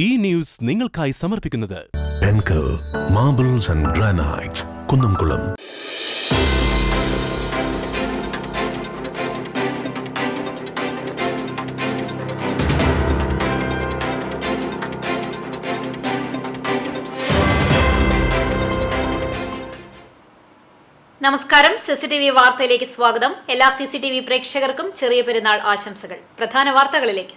ഈ ന്യൂസ് നിങ്ങൾക്കായി സമർപ്പിക്കുന്നത് Penco marbles and granites Kunnamkulam. നമസ്കാരം. CCTV വാർത്തയിലേക്ക് സ്വാഗതം. എല്ലാ CCTV പ്രേക്ഷകർക്കും ചെറിയ പെരുന്നാൾ ആശംസകൾ. പ്രധാന വാർത്തകളിലേക്ക്.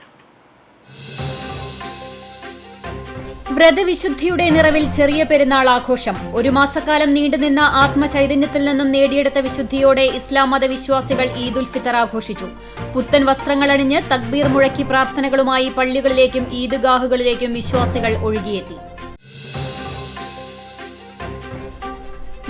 വ്രതവിശുദ്ധിയുടെ നിറവിൽ ചെറിയ പെരുന്നാൾ ആഘോഷം. ഒരു മാസക്കാലം നീണ്ടുനിന്ന ആത്മചൈതന്യത്തിൽ നിന്നും നേടിയെടുത്ത വിശുദ്ധിയോടെ ഇസ്ലാം മതവിശ്വാസികൾ ഈദുൽ ഫിത്തർ ആഘോഷിച്ചു. പുത്തൻ വസ്ത്രങ്ങളണിഞ്ഞ് തക്ബീർ മുഴക്കി പ്രാർത്ഥനകളുമായി പള്ളികളിലേക്കും ഈദ്ഗാഹുകളിലേക്കും വിശ്വാസികൾ ഒഴുകിയെത്തി.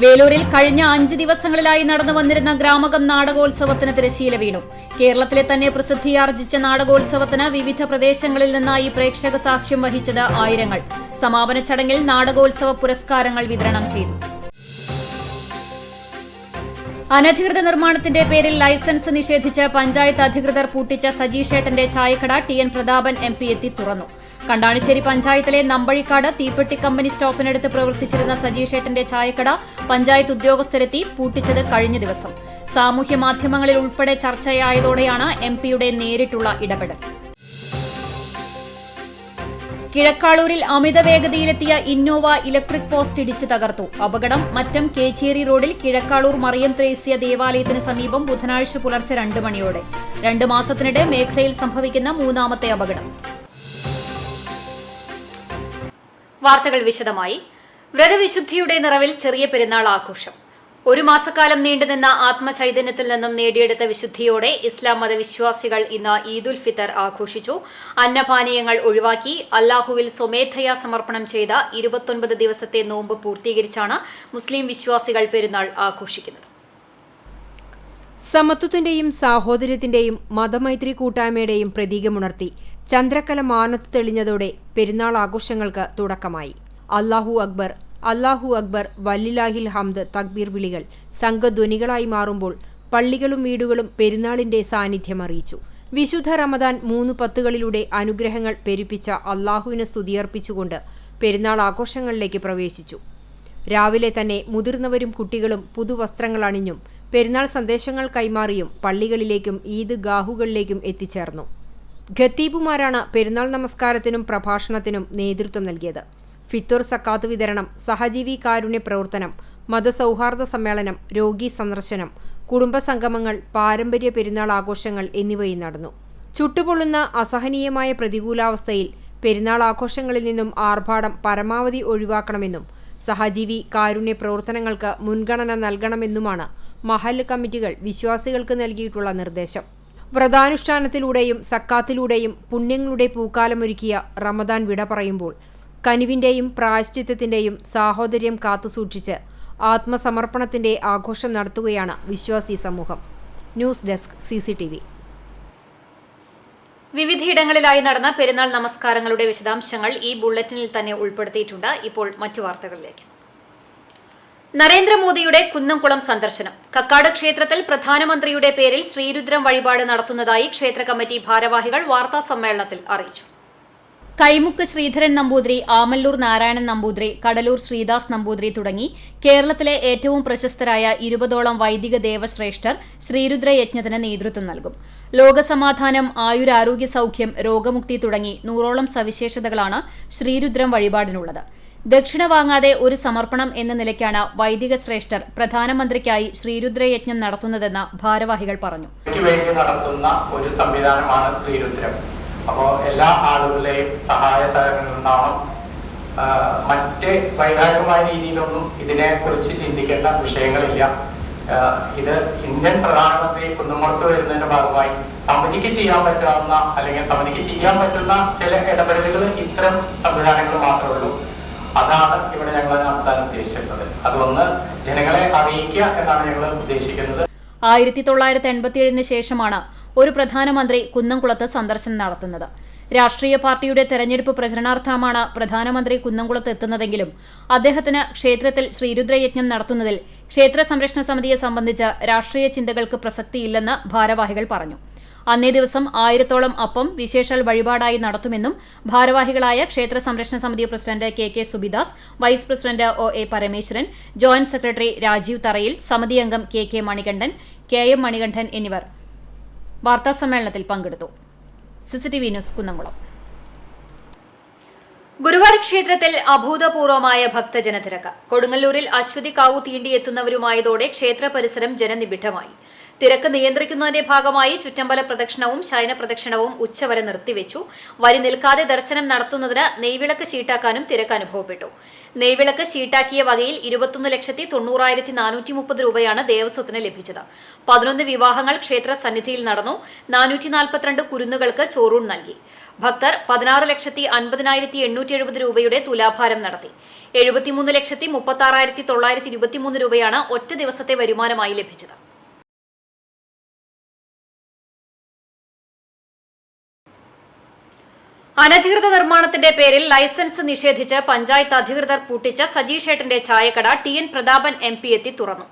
വേലൂരിൽ കഴിഞ്ഞ 5 ദിവസങ്ങളിലായി നടന്നു വന്നിരുന്ന ഗ്രാമകം നാടകോത്സവത്തിന് തിരശ്ശീല വീണു. കേരളത്തിലെ തന്നെ പ്രസിദ്ധിയാർജിച്ച നാടകോത്സവത്തിന് വിവിധ പ്രദേശങ്ങളിൽ നിന്നായി പ്രേക്ഷക സാക്ഷ്യം വഹിച്ചത് ആയിരങ്ങൾ. സമാപന ചടങ്ങിൽ നാടകോത്സവ പുരസ്കാരങ്ങൾ വിതരണം ചെയ്തു. അനധികൃത നിർമ്മാണത്തിന്റെ പേരിൽ ലൈസൻസ് നിഷേധിച്ച് പഞ്ചായത്ത് അധികൃതർ പൂട്ടിച്ച സജീഷേട്ടന്റെ ചായക്കട TN പ്രതാപൻ MP എത്തി തുറന്നു. കണ്ടാണിശ്ശേരി പഞ്ചായത്തിലെ നമ്പഴിക്കാട് തീപ്പെട്ടി കമ്പനി സ്റ്റോപ്പിനടുത്ത് പ്രവർത്തിച്ചിരുന്ന സജീഷേട്ടന്റെ ചായക്കട പഞ്ചായത്ത് ഉദ്യോഗസ്ഥരെത്തി പൂട്ടിച്ചത് കഴിഞ്ഞ ദിവസം. സാമൂഹ്യ മാധ്യമങ്ങളിൽ ഉൾപ്പെടെ ചർച്ചയായതോടെയാണ് MPയുടെ നേരിട്ടുള്ള ഇടപെടൽ. കിഴക്കാളൂരിൽ അമിത വേഗതയിലെത്തിയ ഇന്നോവ ഇലക്ട്രിക് പോസ്റ്റ് ഇടിച്ച് തകർത്തു. അപകടം മറ്റം കേച്ചേരി റോഡിൽ കിഴക്കാളൂർ മറിയം ത്രേസ്യ ദേവാലയത്തിന് സമീപം ബുധനാഴ്ച പുലർച്ചെ 2 മണിയോടെ. 2 മാസത്തിനിടെ മേഖലയിൽ സംഭവിക്കുന്ന 3ാമത്തെ അപകടം. വാർത്തകൾ വിശദമായി. വ്രതവിശുദ്ധിയുടെ നിറവിൽ ചെറിയ പെരുന്നാൾ ആഘോഷം. ഒരു മാസക്കാലം നീണ്ടുനിന്ന ആത്മചൈതന്യത്തിൽ നിന്നും നേടിയെടുത്ത വിശുദ്ധിയോടെ ഇസ്ലാം മതവിശ്വാസികൾ ഇന്ന് ഈദുൽ ഫിത്തർ ആഘോഷിച്ചു. അന്നപാനീയങ്ങൾ ഒഴിവാക്കി അല്ലാഹുവിൽ സ്വമേധയാ സമർപ്പണം ചെയ്ത 29 ദിവസത്തെ നോമ്പ് പൂർത്തീകരിച്ചാണ് മുസ്ലിം വിശ്വാസികൾ പെരുന്നാൾ ആഘോഷിക്കുന്നത്. സമത്വത്തിന്റെയും സാഹോദര്യത്തിന്റെയും മതമൈത്രി കൂട്ടായ്മയുടെയും പ്രതീകമുണർത്തി ചന്ദ്രക്കല മാനത്ത് തെളിഞ്ഞതോടെ പെരുന്നാൾ ആഘോഷങ്ങൾക്ക് തുടക്കമായി. അല്ലാഹു അക്ബർ, അല്ലാഹു അക്ബർ, വല്ലില്ലാഹിൽ ഹംദ് തക്ബീർ വിളികൾ സംഘധ്വനികളായി മാറുമ്പോൾ പള്ളികളും വീടുകളും പെരുന്നാളിന്റെ സാന്നിധ്യം അറിയിച്ചു. വിശുദ്ധ റമദാൻ 3 പത്തുകളിലൂടെ അനുഗ്രഹങ്ങൾ പെരുപ്പിച്ച അല്ലാഹുവിന് സ്തുതിയർപ്പിച്ചുകൊണ്ട് പെരുന്നാൾ ആഘോഷങ്ങളിലേക്ക് പ്രവേശിച്ചു. രാവിലെ തന്നെ മുതിർന്നവരും കുട്ടികളും പുതുവസ്ത്രങ്ങൾ അണിഞ്ഞും പെരുന്നാൾ സന്ദേശങ്ങൾ കൈമാറിയും പള്ളികളിലേക്കും ഈദ്ഗാഹുകളിലേക്കും എത്തിച്ചേർന്നു. ഖത്തീബുമാരാണ് പെരുന്നാൾ നമസ്കാരത്തിനും പ്രഭാഷണത്തിനും നേതൃത്വം നൽകിയത്. ഫിത്തർ സക്കാത്ത് വിതരണം, സഹജീവി കാരുണ്യ പ്രവർത്തനം, മതസൗഹാർദ്ദ സമ്മേളനം, രോഗി സന്ദർശനം, കുടുംബസംഗമങ്ങൾ, പാരമ്പര്യ പെരുന്നാൾ ആഘോഷങ്ങൾ എന്നിവയും നടന്നു. ചുട്ടുപൊള്ളുന്ന അസഹനീയമായ പ്രതികൂലാവസ്ഥയിൽ പെരുന്നാൾ ആഘോഷങ്ങളിൽ നിന്നും ആർഭാടം പരമാവധി ഒഴിവാക്കണമെന്നും സഹജീവി കാരുണ്യ പ്രവർത്തനങ്ങൾക്ക് മുൻഗണന നൽകണമെന്നുമാണ് മഹല്ല് കമ്മിറ്റികൾ വിശ്വാസികൾക്ക് നൽകിയിട്ടുള്ള നിർദ്ദേശം. വ്രതാനുഷ്ഠാനത്തിലൂടെയും സക്കാത്തിലൂടെയും പുണ്യങ്ങളുടെ പൂക്കാലമൊരുക്കിയ റമദാൻ വിട പറയുമ്പോൾ കനിവിന്റെയും പ്രായശ്ചിത്തത്തിന്റെയും സാഹോദര്യം കാത്തുസൂക്ഷിച്ച് ആത്മസമർപ്പണത്തിന്റെ ആഘോഷം നടത്തുകയാണ് വിശ്വാസി സമൂഹം. News desk CCTV. വിവിധയിടങ്ങളിലായി നടന്ന പെരുന്നാൾ നമസ്കാരങ്ങളുടെ വിശദാംശങ്ങൾ ഈ ബുള്ളറ്റിനിൽ തന്നെ ഉൾപ്പെടുത്തിയിട്ടുണ്ട്. ഇപ്പോൾ മറ്റു വാർത്തകളിലേക്ക്. നരേന്ദ്രമോദിയുടെ കുന്നംകുളം സന്ദർശനം. കക്കാട് ക്ഷേത്രത്തിൽ പ്രധാനമന്ത്രിയുടെ പേരിൽ ശ്രീരുദ്രം വഴിപാട് നടത്തുന്നതായി ക്ഷേത്ര കമ്മിറ്റി ഭാരവാഹികൾ വാർത്താ സമ്മേളനത്തിൽ അറിയിച്ചു. കൈമുക്ക് ശ്രീധരൻ നമ്പൂതിരി, ആമല്ലൂർ നാരായണൻ നമ്പൂതിരി, കടലൂർ ശ്രീദാസ് നമ്പൂതിരി തുടങ്ങി കേരളത്തിലെ ഏറ്റവും പ്രശസ്തരായ 20ഓളം വൈദിക ദേവശ്രേഷ്ഠർ ശ്രീരുദ്രയജ്ഞത്തിന് നേതൃത്വം നൽകും. ലോകസമാധാനം, ആയുരാരോഗ്യ സൗഖ്യം, രോഗമുക്തി തുടങ്ങി 100ഓളം സവിശേഷതകളാണ് ശ്രീരുദ്രം വഴിപാടിനുള്ളത്. ദക്ഷിണ വാങ്ങാതെ ഒരു സമർപ്പണം എന്ന നിലയ്ക്കാണ് വൈദിക ശ്രേഷ്ഠർ പ്രധാനമന്ത്രിക്കായി ശ്രീരുദ്രയജ്ഞം നടത്തുന്നതെന്ന് ഭാരവാഹികൾ പറഞ്ഞു. നടത്തുന്ന ഒരു സംവിധാനമാണ് ശ്രീരുദ്രം. അപ്പോൾ എല്ലാ ആളുകളുടെയും സഹായ സഹകരണം ഉണ്ടാവണം. മറ്റ് വൈകാരികമായ രീതിയിലൊന്നും ഇതിനെക്കുറിച്ച് ചിന്തിക്കേണ്ട വിഷയങ്ങളില്ല. ഇത് ഇന്ത്യൻ പ്രധാനമന്ത്രി കുന്നംകുളത്ത് വരുന്നതിന്റെ ഭാഗമായി സമിതിക്ക് ചെയ്യാൻ പറ്റാവുന്ന അല്ലെങ്കിൽ സമിതിക്ക് ചെയ്യാൻ പറ്റുന്ന ചില ഇടപെടലുകൾ ഇത്തരം സംവിധാനങ്ങൾ മാത്രമേ ഉള്ളൂ. അതാണ് ഇവിടെ ഞങ്ങൾ നടത്താൻ ഉദ്ദേശിച്ചിട്ടുള്ളത്. അതൊന്ന് ജനങ്ങളെ അറിയിക്കുക എന്നാണ് ഞങ്ങൾ ഉദ്ദേശിക്കുന്നത്. 1987 ശേഷമാണ് ഒരു പ്രധാനമന്ത്രി കുന്നംകുളത്ത് സന്ദർശനം നടത്തുന്നത്. രാഷ്ട്രീയ പാർട്ടിയുടെ തെരഞ്ഞെടുപ്പ് പ്രചരണാർത്ഥമാണ് പ്രധാനമന്ത്രി കുന്നംകുളത്ത് എത്തുന്നതെങ്കിലും അദ്ദേഹത്തിന് ക്ഷേത്രത്തിൽ ശ്രീരുദ്രയജ്ഞം നടത്തുന്നതിൽ ക്ഷേത്ര സംരക്ഷണ സമിതിയെ സംബന്ധിച്ച് രാഷ്ട്രീയ ചിന്തകൾക്ക് പ്രസക്തിയില്ലെന്ന് ഭാരവാഹികൾ പറഞ്ഞു. അന്നേ ദിവസം 1000-ഓളം അപ്പം വിശേഷാൽ വഴിപാടായി നടത്തുമെന്നും ഭാരവാഹികളായ ക്ഷേത്ര സംരക്ഷണ സമിതി president K Subidas, vice president OA Parameswaran, joint secretary Rajeev Tharayil, സമിതി അംഗം കെ മണികണ്ഠൻ, KM മണികണ്ഠൻ എന്നിവർ വാർത്താസമ്മേളനത്തിൽ പങ്കെടുത്തു. CCTV news Kunnamkulam. ഗുരുവായൂർ ക്ഷേത്രത്തിൽ അഭൂതപൂർവമായ ഭക്തജനത്തിരക്ക്. കൊടുങ്ങല്ലൂരിൽ അശ്വതി കാവു തീണ്ടിയെത്തുന്നവരുമായതോടെ ക്ഷേത്ര പരിസരം ജനനിബിഡമായി. തിരക്ക് നിയന്ത്രിക്കുന്നതിന്റെ ഭാഗമായി ചുറ്റമ്പല പ്രദക്ഷിണവും ശയന പ്രദക്ഷിണവും ഉച്ചവരെ നിർത്തിവെച്ചു. വരി നിൽക്കാതെ ദർശനം നടത്തുന്നതിന് നെയ്വിളക്ക് ഷീട്ടാക്കാനും തിരക്ക് അനുഭവപ്പെട്ടു. നെയ്വിളക്ക് ഷീട്ടാക്കിയ വകയിൽ 21,90,430 രൂപയാണ് ദേവസ്വത്തിന് ലഭിച്ചത്. 11 വിവാഹങ്ങൾ ക്ഷേത്ര സന്നിധിയിൽ നടന്നു. 442 കുരുന്നുകൾക്ക് ചോറൂൺ നൽകി. ഭക്തർ 16,50,870 രൂപയുടെ തുലാഭാരം നടത്തി. 73,36,923 രൂപയാണ് ഒറ്റ ദിവസത്തെ വരുമാനമായി ലഭിച്ചത്. അനധികൃത നിർമ്മാണത്തിന്റെ പേരിൽ ലൈസൻസ് നിഷേധിച്ച് പഞ്ചായത്ത് അധികൃതർ പൂട്ടിച്ച സജീഷേട്ടന്റെ ചായക്കട TN പ്രതാപൻ MP എത്തി തുറന്നു.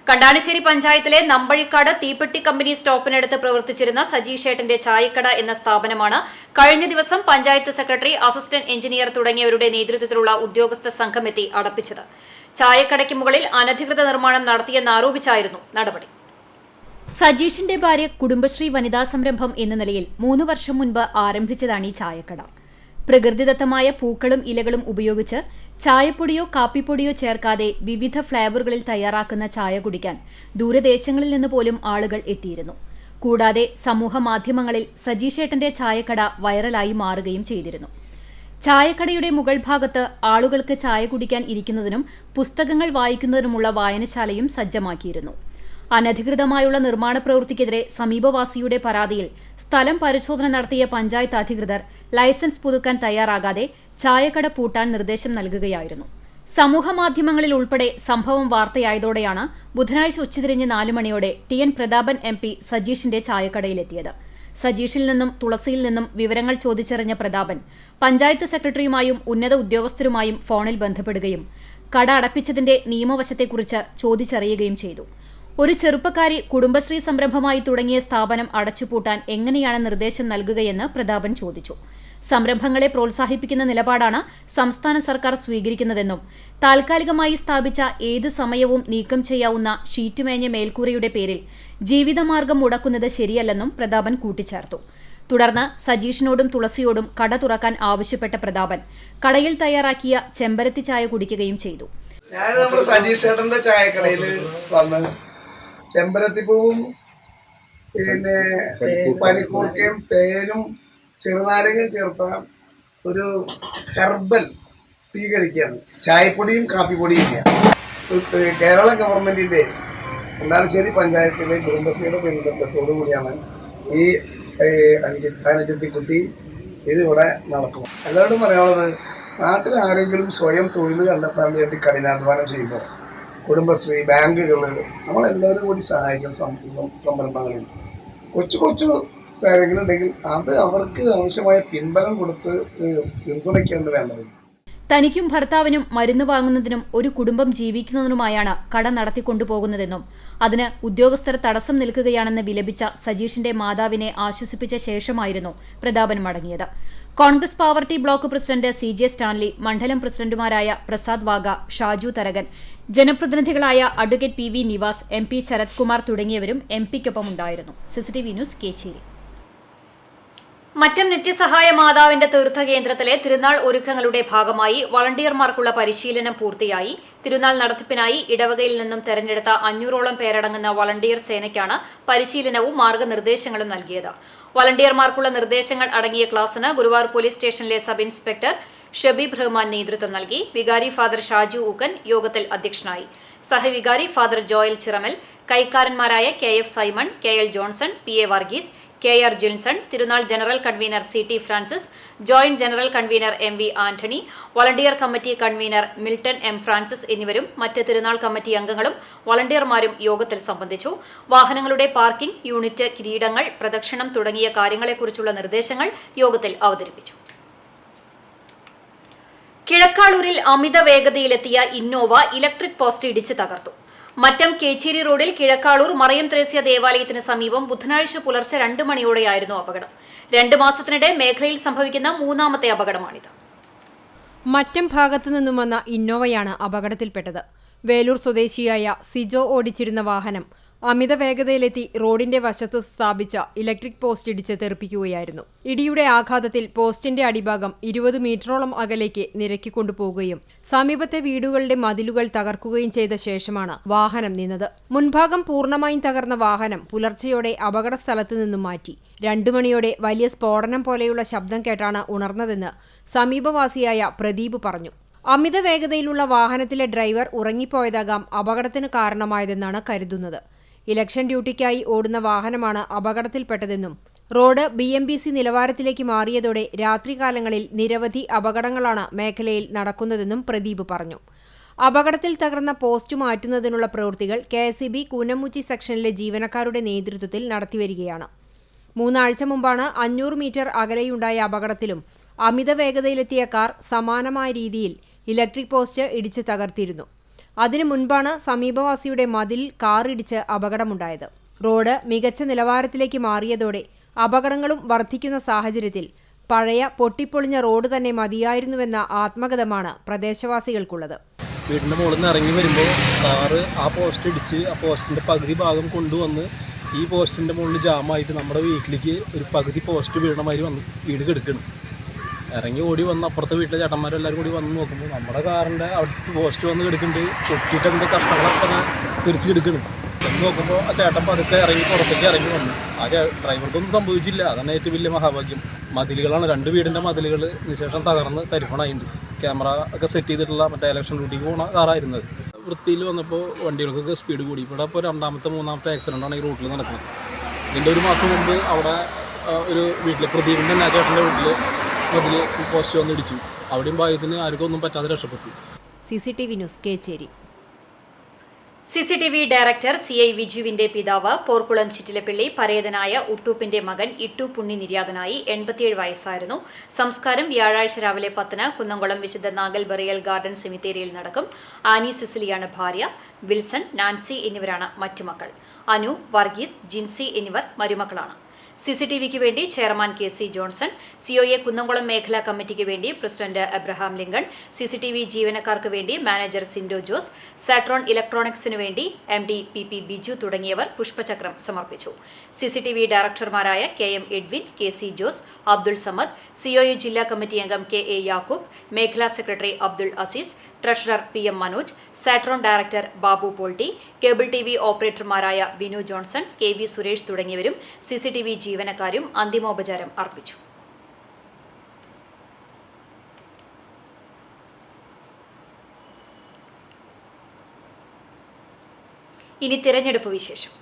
കണ്ടാണിശ്ശേരി പഞ്ചായത്തിലെ നമ്പഴിക്കാട് തീപ്പെട്ടി കമ്പനി സ്റ്റോപ്പിനടുത്ത് പ്രവർത്തിച്ചിരുന്ന സജീഷേട്ടന്റെ ചായക്കട എന്ന സ്ഥാപനമാണ് കഴിഞ്ഞ ദിവസം പഞ്ചായത്ത് സെക്രട്ടറി, അസിസ്റ്റന്റ് എഞ്ചിനീയർ തുടങ്ങിയവരുടെ നേതൃത്വത്തിലുള്ള ഉദ്യോഗസ്ഥ സംഘമെത്തി അടപ്പിച്ചത്. ചായക്കടയ്ക്ക് മുകളിൽ അനധികൃത നിർമ്മാണം നടത്തിയെന്നാരോപിച്ചായിരുന്നു നടപടി. സജീഷിന്റെ ഭാര്യ കുടുംബശ്രീ വനിതാ സംരംഭം എന്ന നിലയിൽ 3 വർഷം മുൻപ് ആരംഭിച്ചതാണ് ഈ ചായക്കട. പ്രകൃതിദത്തമായ പൂക്കളും ഇലകളും ഉപയോഗിച്ച് ചായപ്പൊടിയോ കാപ്പിപ്പൊടിയോ ചേർക്കാതെ വിവിധ ഫ്ലേവറുകളിൽ തയ്യാറാക്കുന്ന ചായ കുടിക്കാൻ ദൂരദേശങ്ങളിൽ നിന്ന് പോലും ആളുകൾ എത്തിയിരുന്നു. കൂടാതെ സമൂഹ മാധ്യമങ്ങളിൽ സജീഷേട്ടന്റെ ചായക്കട വൈറലായി മാറുകയും ചെയ്തിരുന്നു. ചായക്കടയുടെ മുകൾ ഭാഗത്ത് ആളുകൾക്ക് ചായ കുടിക്കാൻ ഇരിക്കുന്നതിനും പുസ്തകങ്ങൾ വായിക്കുന്നതിനുമുള്ള വായനശാലയും സജ്ജമാക്കിയിരുന്നു. അനധികൃതമായുള്ള നിർമ്മാണ പ്രവൃത്തിക്കെതിരെ സമീപവാസിയുടെ പരാതിയിൽ സ്ഥലം പരിശോധന നടത്തിയ പഞ്ചായത്ത് അധികൃതർ ലൈസൻസ് പുതുക്കാൻ തയ്യാറാകാതെ ചായക്കട പൂട്ടാൻ നിർദ്ദേശം നൽകുകയായിരുന്നു. സമൂഹമാധ്യമങ്ങളിൽ ഉൾപ്പെടെ സംഭവം വാർത്തയായതോടെയാണ് ബുധനാഴ്ച ഉച്ചതിരിഞ്ഞ് 4 മണിയോടെ TN പ്രതാപൻ MP സജീഷിന്റെ ചായക്കടയിലെത്തിയത്. സജീഷിൽ നിന്നും തുളസിയിൽ നിന്നും വിവരങ്ങൾ ചോദിച്ചറിഞ്ഞ പ്രതാപൻ പഞ്ചായത്ത് സെക്രട്ടറിയുമായും ഉന്നത ഉദ്യോഗസ്ഥരുമായും ഫോണിൽ ബന്ധപ്പെടുകയും കട അടപ്പിച്ചതിന്റെ നിയമവശത്തെക്കുറിച്ച് ചോദിച്ചറിയുകയും ചെയ്തു. ഒരു ചെറുപ്പക്കാരി കുടുംബശ്രീ സംരംഭമായി തുടങ്ങിയ സ്ഥാപനം അടച്ചുപൂട്ടാൻ എങ്ങനെയാണ് നിർദ്ദേശം നൽകുകയെന്ന് പ്രതാപൻ ചോദിച്ചു. സംരംഭങ്ങളെ പ്രോത്സാഹിപ്പിക്കുന്ന നിലപാടാണ് സംസ്ഥാന സർക്കാർ സ്വീകരിക്കുന്നതെന്നും താൽക്കാലികമായി സ്ഥാപിച്ച ഏത് സമയവും നീക്കം ചെയ്യാവുന്ന ഷീറ്റുമേഞ്ഞ മേൽക്കൂരയുടെ പേരിൽ ജീവിതമാർഗം മുടക്കുന്നത് ശരിയല്ലെന്നും പ്രതാപൻ കൂട്ടിച്ചേർത്തു. തുടർന്ന് സജീഷിനോടും തുളസിയോടും കട തുറക്കാൻ ആവശ്യപ്പെട്ട പ്രതാപൻ കടയിൽ തയ്യാറാക്കിയ ചെമ്പരത്തി ചായ കുടിക്കുകയും ചെയ്തു. ഞാൻ നമ്മുടെ സജീഷേട്ടന്റെ ചായക്കടയിൽ വന്ന് ചെമ്പരത്തിപ്പൂവും പിന്നെ പനിക്കൂർക്കയും തേനും ചെറുനാരങ്ങയും ചേർത്ത ഒരു ഹെർബൽ ടീ കഴിക്കുകയാണ്. ചായപ്പൊടിയും കാപ്പിപ്പൊടിയും കേരള ഗവൺമെന്റിന്റെ കണ്ടാണിശ്ശേരി പഞ്ചായത്തിലെ കുടുംബശ്രീയുടെ പിന്തുണത്തോടു കൂടിയാണ് ഈ അനുജത്തിക്കുട്ടി ഇതിവിടെ നടക്കുന്നത്. എല്ലാവരോടും പറയാനുള്ളത്, നാട്ടിൽ ആരെങ്കിലും സ്വയം തൊഴിൽ കണ്ടെത്താൻ വേണ്ടി കഠിനാധ്വാനം ചെയ്യുമ്പോൾ കുടുംബശ്രീ, ബാങ്കുകൾ, നമ്മളെല്ലാവരും കൂടി സഹായിക്കുന്ന സംരംഭങ്ങളുണ്ട്. കൊച്ചു കാര്യങ്ങളും ഉണ്ടെങ്കിൽ അത് അവർക്ക് ആവശ്യമായ പിൻബലം കൊടുത്ത് പിന്തുണയ്ക്കേണ്ടി വേണ്ടത്. തനിക്കും ഭർത്താവിനും മരുന്ന് വാങ്ങുന്നതിനും ഒരു കുടുംബം ജീവിക്കുന്നതിനുമായാണ് കട നടത്തിക്കൊണ്ടുപോകുന്നതെന്നും അതിന് ഉദ്യോഗസ്ഥർ തടസ്സം നിൽക്കുകയാണെന്ന് വിലപിച്ച സജീഷിന്റെ മാതാവിനെ ആശ്വസിപ്പിച്ച ശേഷമായിരുന്നു പ്രതാപൻ മടങ്ങിയത്. Congress Pavaratty block president CJ Stanley, മണ്ഡലം പ്രസിഡന്റുമാരായ പ്രസാദ് വാഗ, ഷാജു തരകൻ, ജനപ്രതിനിധികളായ advocate PV Nivas, MP Sarath Kumar തുടങ്ങിയവരും MPക്കൊപ്പമുണ്ടായിരുന്നു. CCTV news Kechery. മറ്റം നിത്യസഹായ മാതാവിന്റെ തീർത്ഥകേന്ദ്രത്തിലെ തിരുനാൾ ഒരുക്കങ്ങളുടെ ഭാഗമായി വളണ്ടിയർമാർക്കുള്ള പരിശീലനം പൂർത്തിയായി. തിരുനാൾ നടത്തിപ്പിനായി ഇടവകയിൽ നിന്നും തെരഞ്ഞെടുത്ത 500ഓളം പേരടങ്ങുന്ന വളണ്ടിയർ സേനയ്ക്കാണ് പരിശീലനവും മാർഗനിർദ്ദേശങ്ങളും നൽകിയത്. വളണ്ടിയർമാർക്കുള്ള നിർദ്ദേശങ്ങൾ അടങ്ങിയ ക്ലാസിന് ഗുരുവായൂർ പോലീസ് സ്റ്റേഷനിലെ സബ് ഇൻസ്പെക്ടർ ഷബീബ് റഹ്മാൻ നേതൃത്വം നൽകി. വികാരി ഫാദർ ഷാജു ഊക്കൻ യോഗത്തിൽ അധ്യക്ഷനായി. സഹവികാരി ഫാദർ ജോയൽ ചിറമൽ, കൈക്കാരന്മാരായ KF Simon, KL Johnson, PA Varghese, KR Jinson, തിരുനാൾ general convener CT Francis, joint general convener MV Antony, volunteer committee convener Milton M Francis എന്നിവരും മറ്റ് തിരുനാൾ കമ്മിറ്റി അംഗങ്ങളും വളണ്ടിയർമാരും യോഗത്തിൽ സംബന്ധിച്ചു. വാഹനങ്ങളുടെ പാർക്കിംഗ്, യൂണിറ്റ്, കിരീടങ്ങൾ, പ്രദക്ഷിണം തുടങ്ങിയ കാര്യങ്ങളെക്കുറിച്ചുള്ള നിർദ്ദേശങ്ങൾ യോഗത്തിൽ അവതരിപ്പിച്ചു. കിഴക്കാളൂരിൽ അമിത വേഗതയിലെത്തിയ ഇന്നോവ ഇലക്ട്രിക് പോസ്റ്റ് ഇടിച്ച് തകർത്തു. മറ്റം കേച്ചേരി റോഡിൽ കിഴക്കാളൂർ മറിയം ത്രേസ്യ ദേവാലയത്തിന് സമീപം ബുധനാഴ്ച പുലർച്ചെ 2 മണിയോടെയായിരുന്നു അപകടം. 2 മാസത്തിനിടെ മേഖലയിൽ സംഭവിക്കുന്ന 3ാമത്തെ അപകടമാണിത്. മറ്റം ഭാഗത്തു നിന്നും വന്ന ഇന്നോവയാണ് അപകടത്തിൽപ്പെട്ടത്. വേലൂർ സ്വദേശിയായ സിജോ ഓടിച്ചിരുന്ന വാഹനം അമിത വേഗതയിലെത്തി റോഡിന്റെ വശത്ത് സ്ഥാപിച്ച ഇലക്ട്രിക് പോസ്റ്റ് ഇടിച്ച് തെറിപ്പിക്കുകയായിരുന്നു. ഇടിയുടെ ആഘാതത്തിൽ പോസ്റ്റിന്റെ അടിഭാഗം 20 മീറ്ററോളം അകലേക്ക് നിരക്കിക്കൊണ്ടുപോകുകയും സമീപത്തെ വീടുകളുടെ മതിലുകൾ തകർക്കുകയും ചെയ്ത ശേഷമാണ് വാഹനം നിന്നത്. മുൻഭാഗം പൂർണ്ണമായും തകർന്ന വാഹനം പുലർച്ചെയോടെ അപകട സ്ഥലത്ത് നിന്നും മാറ്റി. 2 മണിയോടെ വലിയ സ്ഫോടനം പോലെയുള്ള ശബ്ദം കേട്ടാണ് ഉണർന്നതെന്ന് സമീപവാസിയായ പ്രദീപ് പറഞ്ഞു. അമിത വേഗതയിലുള്ള വാഹനത്തിലെ ഡ്രൈവർ ഉറങ്ങിപ്പോയതാകാം അപകടത്തിന് കാരണമായതെന്നാണ് കരുതുന്നത്. ഇലക്ഷൻ ഡ്യൂട്ടിക്കായി ഓടുന്ന വാഹനമാണ് അപകടത്തിൽപ്പെട്ടതെന്നും റോഡ് BMBC നിലവാരത്തിലേക്ക് മാറിയതോടെ രാത്രികാലങ്ങളിൽ നിരവധി അപകടങ്ങളാണ് മേഖലയിൽ നടക്കുന്നതെന്നും പ്രദീപ് പറഞ്ഞു. അപകടത്തിൽ തകർന്ന പോസ്റ്റ് മാറ്റുന്നതിനുള്ള പ്രവൃത്തികൾ KSEB കൂനമുച്ചി സെക്ഷനിലെ ജീവനക്കാരുടെ നേതൃത്വത്തിൽ നടത്തിവരികയാണ്. 3 ആഴ്ച മുമ്പാണ് 500 മീറ്റർ അകലെയുണ്ടായ അപകടത്തിലും അമിത വേഗതയിലെത്തിയ കാർ സമാനമായ രീതിയിൽ ഇലക്ട്രിക് പോസ്റ്റ് ഇടിച്ച് തകർത്തിരുന്നു. അതിനു മുൻപാണ് സമീപവാസിയുടെ മതിൽ കാർ ഇടിച്ച് അപകടമുണ്ടായത്. റോഡ് മികച്ച നിലവാരത്തിലേക്ക് മാറിയതോടെ അപകടങ്ങളും വർദ്ധിക്കുന്ന സാഹചര്യത്തിൽ പഴയ പൊട്ടിപ്പൊളിഞ്ഞ റോഡ് തന്നെ മതിയായിരുന്നുവെന്ന ആത്മഗതമാണ് പ്രദേശവാസികൾക്കുള്ളത്. വീടിൻ്റെ മുകളിൽ നിന്ന് ഇറങ്ങി വരുമ്പോൾ കാറ് ആ പോസ്റ്റ് ഇടിച്ച് ആ പോസ്റ്റിൻ്റെ പകുതി ഭാഗം കൊണ്ടുവന്ന് ഈ പോസ്റ്റിൻ്റെ മുകളിൽ ജാമായിട്ട് നമ്മുടെ വീട്ടിലേക്ക് ഒരു പകുതി പോസ്റ്റ് വീണമാതിരി വന്ന് വീട് കെടുക്കണം. ഇറങ്ങി ഓടി വന്ന് അപ്പുറത്തെ വീട്ടിലെ ചേട്ടന്മാരെല്ലാവരും കൂടി വന്ന് നോക്കുമ്പോൾ നമ്മുടെ കാറിൻ്റെ അടുത്ത് പോസ്റ്റ് വന്ന് കിടക്കുന്നുണ്ട്. പൊട്ടിയിട്ട് അതിൻ്റെ കഷ്ണങ്ങളൊക്കെ തിരിച്ച് കിടക്കണം. എന്ന് നോക്കുമ്പോൾ ആ ചേട്ടൻ പതുക്കെ ഇറങ്ങി പുറത്തേക്ക് ഇറങ്ങി വന്നു. ആ ഡ്രൈവർക്കൊന്നും സംഭവിച്ചില്ല. അതാണ് ഏറ്റവും വലിയ മഹാഭാഗ്യം. മതിലുകളാണ് 2 വീടിൻ്റെ മതിലുകൾ നിശേഷം തകർന്ന് തരിപ്പണായിട്ടുണ്ട്. ക്യാമറ ഒക്കെ സെറ്റ് ചെയ്തിട്ടുള്ള മറ്റേ ഇലക്ഷൻ ഡ്യൂട്ടിക്ക് പോകുന്ന കാറായിരുന്നത്. വൃത്തിയിൽ വന്നപ്പോൾ വണ്ടികൾക്കൊക്കെ സ്പീഡ് കൂടി. ഇവിടെ ഇപ്പോൾ 2ാമത്തെ 3ാമത്തെ ആക്സിഡൻ്റാണ് ഈ റൂട്ടിൽ നടക്കുന്നത്. ഇതിൻ്റെ 1 മാസം മുമ്പ് അവിടെ ഒരു വീട്ടിൽ പ്രദീപിൻ്റെ ചേട്ടൻ്റെ വീട്ടിൽ അതിൽ പോസ്റ്റ് വന്ന് ഇടിച്ചു. അവിടെയും ഭാഗ്യത്തിന് ആർക്കും ഒന്നും പറ്റാതെ രക്ഷപ്പെട്ടു. CCTV news Kecheri. CCTV director CI വിജുവിന്റെ പിതാവ് പോർക്കുളം ചിറ്റിലപ്പിള്ളി പരേതനായ ഉട്ടൂപ്പിന്റെ മകൻ ഇട്ടു പുണ്ണി നിര്യാതനായി. 87 വയസ്സായിരുന്നു. സംസ്കാരം വ്യാഴാഴ്ച രാവിലെ 10-ന് കുന്നംകുളം വിശുദ്ധ നാഗൽ ബറിയൽ ഗാർഡൻ സെമിത്തേരിയിൽ നടക്കും. ആനി സിസിലിയാണ് ഭാര്യ. വിൽസൺ, നാൻസി എന്നിവരാണ് മറ്റു മക്കൾ. അനു, വർഗീസ്, ജിൻസി എന്നിവർ മരുമക്കളാണ്. CCTVക്ക് വേണ്ടി chairman KC Johnson, COA Kunnamkulam മേഖലാ കമ്മിറ്റിക്ക് വേണ്ടി പ്രസിഡന്റ് എബ്രഹാം ലിങ്കൺ, CCTV ജീവനക്കാർക്ക് വേണ്ടി മാനേജർ സിൻഡോ ജോസ്, സാട്രോൺ ഇലക്ട്രോണിക്സിനു വേണ്ടി MD PP ബിജു തുടങ്ങിയവർ പുഷ്പചക്രം സമർപ്പിച്ചു. CCTV ഡയറക്ടർമാരായ KM Edwin, KC Jose, Abdul Samad, COA ജില്ലാ കമ്മിറ്റി അംഗം KA യാക്കൂബ്, മേഖലാ secretary Abdul Azeez, treasurer PM Manoj, Satron director Babu Polty, cable TV ഓപ്പറേറ്റർമാരായ ബിനു ജോൺസൺ, KV സുരേഷ് തുടങ്ങിയവരും CCTV ജീവനക്കാരും അന്തിമോപചാരം അർപ്പിച്ചു. ഇനി തിരഞ്ഞെടുപ്പ് വിശേഷം.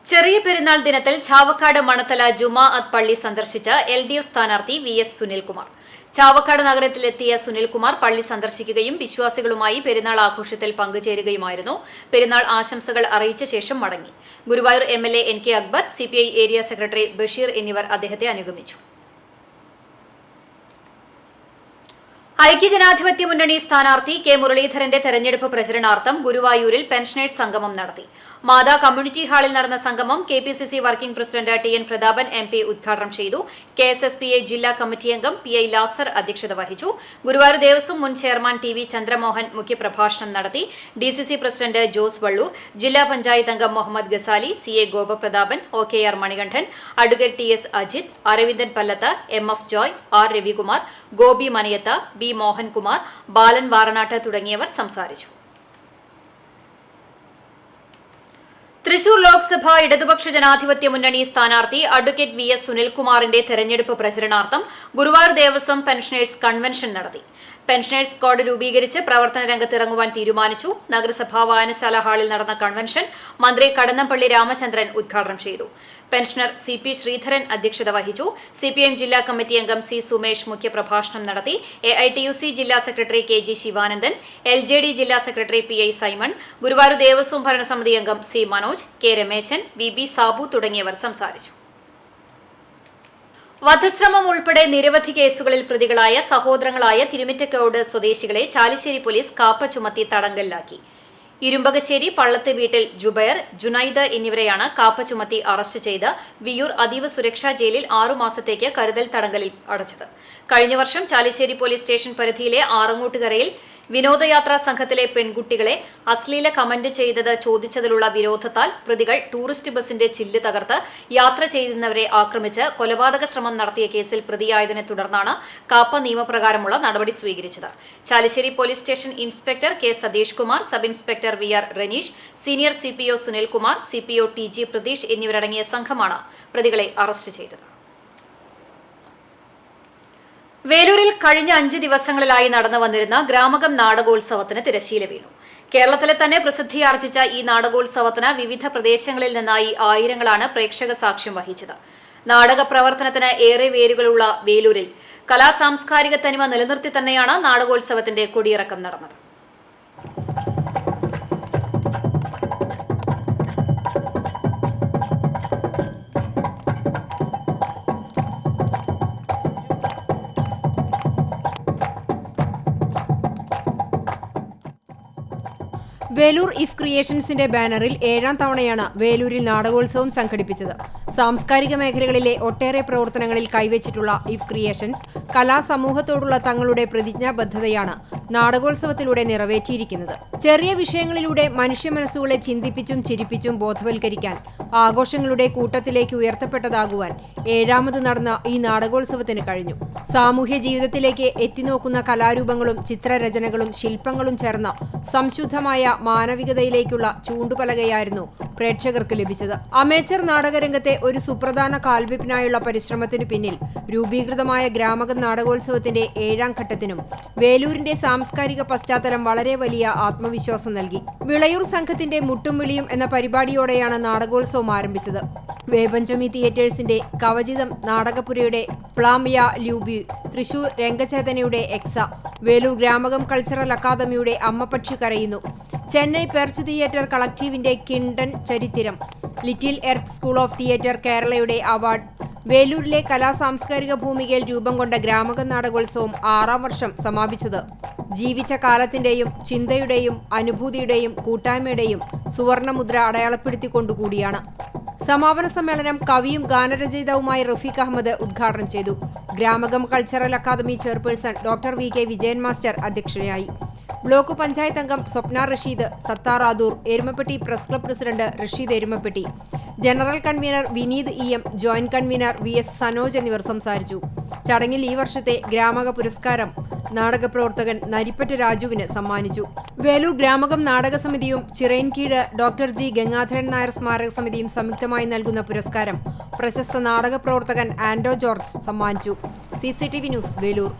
ചെറിയ പെരുന്നാൾ ദിനത്തിൽ ചാവക്കാട് മണത്തല ജുമാഅത്ത് പള്ളി സന്ദർശിച്ച LDF സ്ഥാനാർത്ഥി VS സുനിൽകുമാർ. ചാവക്കാട് നഗരത്തിലെത്തിയ സുനിൽകുമാർ പള്ളി സന്ദർശിക്കുകയും വിശ്വാസികളുമായി പെരുന്നാൾ ആഘോഷത്തിൽ പങ്കുചേരുകയുമായിരുന്നു. പെരുന്നാൾ ആശംസകൾ അറിയിച്ച ശേഷം മടങ്ങി. Guruvayur MLA NK Akbar, CPI area secretary Basheer എന്നിവർ അദ്ദേഹത്തെ അനുഗമിച്ചു. ഐക്യജനാധിപത്യ മുന്നണി സ്ഥാനാർത്ഥി K മുരളീധരന്റെ തെരഞ്ഞെടുപ്പ് പ്രചരണാർത്ഥം ഗുരുവായൂരിൽ പെൻഷനേഴ്സ് സംഗമം നടത്തി. മാതാ കമ്മ്യൂണിറ്റി ഹാളിൽ നടന്ന സംഗമം KPCC working president TN Prathapan MP ഉദ്ഘാടനം ചെയ്തു. KSSPA ജില്ലാ കമ്മിറ്റി അംഗം PI ലാസർ അധ്യക്ഷത വഹിച്ചു. ഗുരുവായൂർ ദേവസ്വം മുൻ ചെയർമാൻ TV ചന്ദ്രമോഹൻ മുഖ്യപ്രഭാഷണം നടത്തി. DCC പ്രസിഡന്റ് ജോസ് വള്ളൂർ, ജില്ലാ പഞ്ചായത്ത് അംഗം Muhammed Ghazali, CA Gopaprathapan, OKR Manikandan, advocate TS Ajith, Aravindan Pallath, MF Joy, R Ravikumar, Gopi Manayath, B Mohankumar, Balan Varanattu തുടങ്ങിയവർ സംസാരിച്ചു. തൃശൂർ ലോക്സഭ ഇടതുപക്ഷ ജനാധിപത്യ മുന്നണി സ്ഥാനാർത്ഥി അഡ്വക്കേറ്റ് VS സുനിൽകുമാറിന്റെ തെരഞ്ഞെടുപ്പ് പ്രചരണാർത്ഥം ഗുരുവായൂർ ദേവസ്വം പെൻഷനേഴ്സ് കൺവെൻഷൻ നടത്തി. പെൻഷനേഴ്സ് സ്ക്വാഡ് രൂപീകരിച്ച് പ്രവർത്തന രംഗത്തിറങ്ങുവാൻ തീരുമാനിച്ചു. നഗരസഭാ വായനശാല ഹാളിൽ നടന്ന കൺവെൻഷൻ മന്ത്രി കടന്നപ്പള്ളി രാമചന്ദ്രൻ ഉദ്ഘാടനം ചെയ്തു. പെൻഷനർ CP ശ്രീധരൻ അധ്യക്ഷത വഹിച്ചു. CPM ജില്ലാ കമ്മിറ്റി അംഗം C സുമേഷ് മുഖ്യപ്രഭാഷണം നടത്തി. AITUC ജില്ലാ സെക്രട്ടറി KG ശിവാനന്ദൻ, LJD ജില്ലാ secretary PI Simon, Guruvayur Devaswom ഭരണസമിതി അംഗം C Manoj, K Rameshan, VB Sabu തുടങ്ങിയവർ സംസാരിച്ചു. വധശ്രമം ഉൾപ്പെടെ നിരവധി കേസുകളിൽ പ്രതികളായ സഹോദരങ്ങളായ തിരുമിറ്റക്കോട് സ്വദേശികളെ ചാലിശ്ശേരി പോലീസ് കാപ്പ ചുമത്തി തടങ്കലിലാക്കി. ഇരുമ്പകശ്ശേരി പള്ളത്ത് വീട്ടിൽ ജുബൈർ, ജുനൈദ് എന്നിവരെയാണ് കാപ്പ ചുമത്തി അറസ്റ്റ് ചെയ്ത് വിയൂർ അതീവ സുരക്ഷാ ജയിലിൽ 6 മാസത്തേക്ക് കരുതൽ തടങ്കലിൽ അടച്ചത്. കഴിഞ്ഞ വർഷം ചാലിശ്ശേരി പോലീസ് സ്റ്റേഷൻ പരിധിയിലെ ആറങ്ങോട്ടുകരയിൽ വിനോദയാത്രാ സംഘത്തിലെ പെൺകുട്ടികളെ അശ്ലീല കമന്റ് ചെയ്തത് ചോദിച്ചതിലുള്ള വിരോധത്താൽ പ്രതികൾ ടൂറിസ്റ്റ് ബസിന്റെ ചില്ല് തകർത്ത് യാത്ര ചെയ്യുന്നവരെ ആക്രമിച്ച് കൊലപാതക ശ്രമം നടത്തിയ കേസിൽ പ്രതിയായതിനെ തുടർന്നാണ് കാപ്പ നിയമപ്രകാരമുള്ള നടപടി സ്വീകരിച്ചത്. Chalissery police station inspector K Satheesh Kumar, sub inspector VR Raneesh, senior CPO Sunilkumar, CPO TG Pratheesh എന്നിവരടങ്ങിയ സംഘമാണ് പ്രതികളെ അറസ്റ്റ് ചെയ്തത്. വേലൂരിൽ കഴിഞ്ഞ 5 ദിവസങ്ങളിലായി നടന്നു വന്നിരുന്ന ഗ്രാമകം നാടകോത്സവത്തിന് തിരശ്ശീല വീണു. കേരളത്തിലെ തന്നെ പ്രസിദ്ധിയാർജിച്ച ഈ നാടകോത്സവത്തിന് വിവിധ പ്രദേശങ്ങളിൽ നിന്നായി ആയിരങ്ങളാണ് പ്രേക്ഷക സാക്ഷ്യം വഹിച്ചത്. നാടക പ്രവർത്തനത്തിന് ഏറെ വേരുകളുള്ള വേലൂരിൽ കലാസാംസ്കാരിക തനിമ നിലനിർത്തി തന്നെയാണ് നാടകോത്സവത്തിന്റെ കൊടിയിറക്കം നടന്നത്. വേലൂർ ഇഫ് ക്രിയേഷൻസിന്റെ ബാനറിൽ 7ാം തവണയാണ് വേലൂരിൽ നാടകോത്സവം സംഘടിപ്പിച്ചത്. സാംസ്കാരിക മേഖലകളിലെ ഒട്ടേറെ പ്രവർത്തനങ്ങളിൽ കൈവച്ചിട്ടുള്ള ഇഫ് ക്രിയേഷൻസ് കലാസമൂഹത്തോടുള്ള തങ്ങളുടെ പ്രതിജ്ഞാബദ്ധതയാണ് നാടകോത്സവത്തിലൂടെ നിറവേറ്റിയിരിക്കുന്നത്. ചെറിയ വിഷയങ്ങളിലൂടെ മനുഷ്യ മനസ്സുകളെ ചിന്തിപ്പിച്ചും ചിരിപ്പിച്ചും ബോധവൽക്കരിക്കാൻ ആഘോഷങ്ങളുടെ കൂട്ടത്തിലേക്ക് ഉയർത്തപ്പെട്ടതാകുവാൻ 7ാമത് നടന്ന ഈ നാടകോത്സവത്തിന് കഴിഞ്ഞു. സാമൂഹ്യ ജീവിതത്തിലേക്ക് എത്തിനോക്കുന്ന കലാരൂപങ്ങളും ചിത്രരചനകളും ശില്പങ്ങളും ചേർന്ന സംശുദ്ധമായ മാനവികതയിലേക്കുള്ള ചൂണ്ടുപലകയായിരുന്നു പ്രേക്ഷകർക്ക് ലഭിച്ചത്. അമേച്ചർ നാടകരംഗത്തെ ഒരു സുപ്രധാന കാൽവെപ്പിനായുള്ള പരിശ്രമത്തിനു പിന്നിൽ രൂപീകൃതമായ ഗ്രാമകം നാടകോത്സവത്തിന്റെ 7ാം ഘട്ടത്തിനും വേലൂരിന്റെ സാംസ്കാരിക പശ്ചാത്തലം വളരെ വലിയ ആത്മവിശ്വാസം നൽകി. വിളയൂർ സംഘത്തിന്റെ മുട്ടും വിളിയും എന്ന പരിപാടിയോടെയാണ് നാടകോത്സവം ആരംഭിച്ചത്. വേപഞ്ചമി തിയേറ്റേഴ്സിന്റെ കവചിതം നാടകപുരയുടെ പ്ലാമിയ ലൂബി, തൃശൂർ രംഗചേതനയുടെ എക്സ, വേലൂർ ഗ്രാമകം കൾച്ചറൽ അക്കാദമിയുടെ അമ്മപക്ഷി കരയുന്നു, ചെന്നൈ പെർച്ച് തിയേറ്റർ കളക്റ്റീവിന്റെ കിണ്ടൻ ചരിത്രം, little earth school of theatre കേരളയുടെ അവാർഡ്, വേലൂരിലെ കലാസാംസ്കാരിക ഭൂമികയിൽ രൂപം കൊണ്ട ഗ്രാമകം നാടകോത്സവം 6ാം വർഷം സമാപിച്ചത് ജീവിച്ച കാലത്തിന്റെയും ചിന്തയുടെയും അനുഭൂതിയുടെയും കൂട്ടായ്മയുടെയും സുവർണമുദ്ര അടയാളപ്പെടുത്തിക്കൊണ്ടുകൂടിയാണ്. സമാപന സമ്മേളനം കവിയും ഗാനരചയിതാവുമായ റഫീഖ് അഹമ്മദ് ഉദ്ഘാടനം ചെയ്തു. Gramakam cultural academy chairperson doctor VK Vijayan master അധ്യക്ഷയായി. ബ്ലോക്ക് പഞ്ചായത്ത് അംഗം Swapna Rasheed, Sathar Adoor, Erumapetty press club president Rasheed Erumapetty, general convener Vineeth EM, joint convener VS Sanoj എന്നിവർ സംസാരിച്ചു. ചടങ്ങിൽ ഈ വർഷത്തെ ഗ്രാമക പുരസ്കാരം നാടകപ്രവർത്തകൻ നരിപ്പറ്റ രാജുവിന് സമ്മാനിച്ചു. വേലൂർ ഗ്രാമകം നാടക സമിതിയും ചിറയൻകീഴ് ഡോക്ടർ G ഗംഗാധരൻ നായർ സ്മാരക സമിതിയും സംയുക്തമായി നൽകുന്ന പുരസ്കാരം പ്രശസ്ത നാടക പ്രവർത്തകൻ ആൻഡോ ജോർജ് സമ്മാനിച്ചു. CCTV news, Veloor.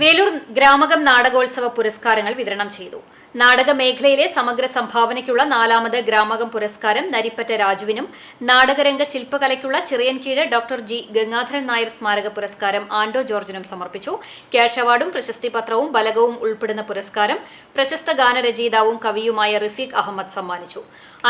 വേലൂർ ഗ്രാമകം നാടകോത്സവ പുരസ്കാരങ്ങൾ വിതരണം ചെയ്തു. നാടക മേഖലയിലെ സമഗ്ര സംഭാവനയ്ക്കുള്ള 4ാമത് ഗ്രാമകം പുരസ്കാരം നരിപ്പറ്റ രാജുവിനും, നാടകരംഗ ശില്പകലയ്ക്കുള്ള ചിറയൻകീഴ് ഡോക്ടർ G ഗംഗാധരൻ നായർ സ്മാരക പുരസ്കാരം ആൻഡോ ജോർജിനും സമർപ്പിച്ചു. ക്യാഷ് അവാർഡും പ്രശസ്തിപത്രവും ബലകവും ഉൾപ്പെടുന്ന പുരസ്കാരം പ്രശസ്ത ഗാനരചയിതാവും കവിയുമായ റഫീഖ് അഹമ്മദ് സമ്മാനിച്ചു.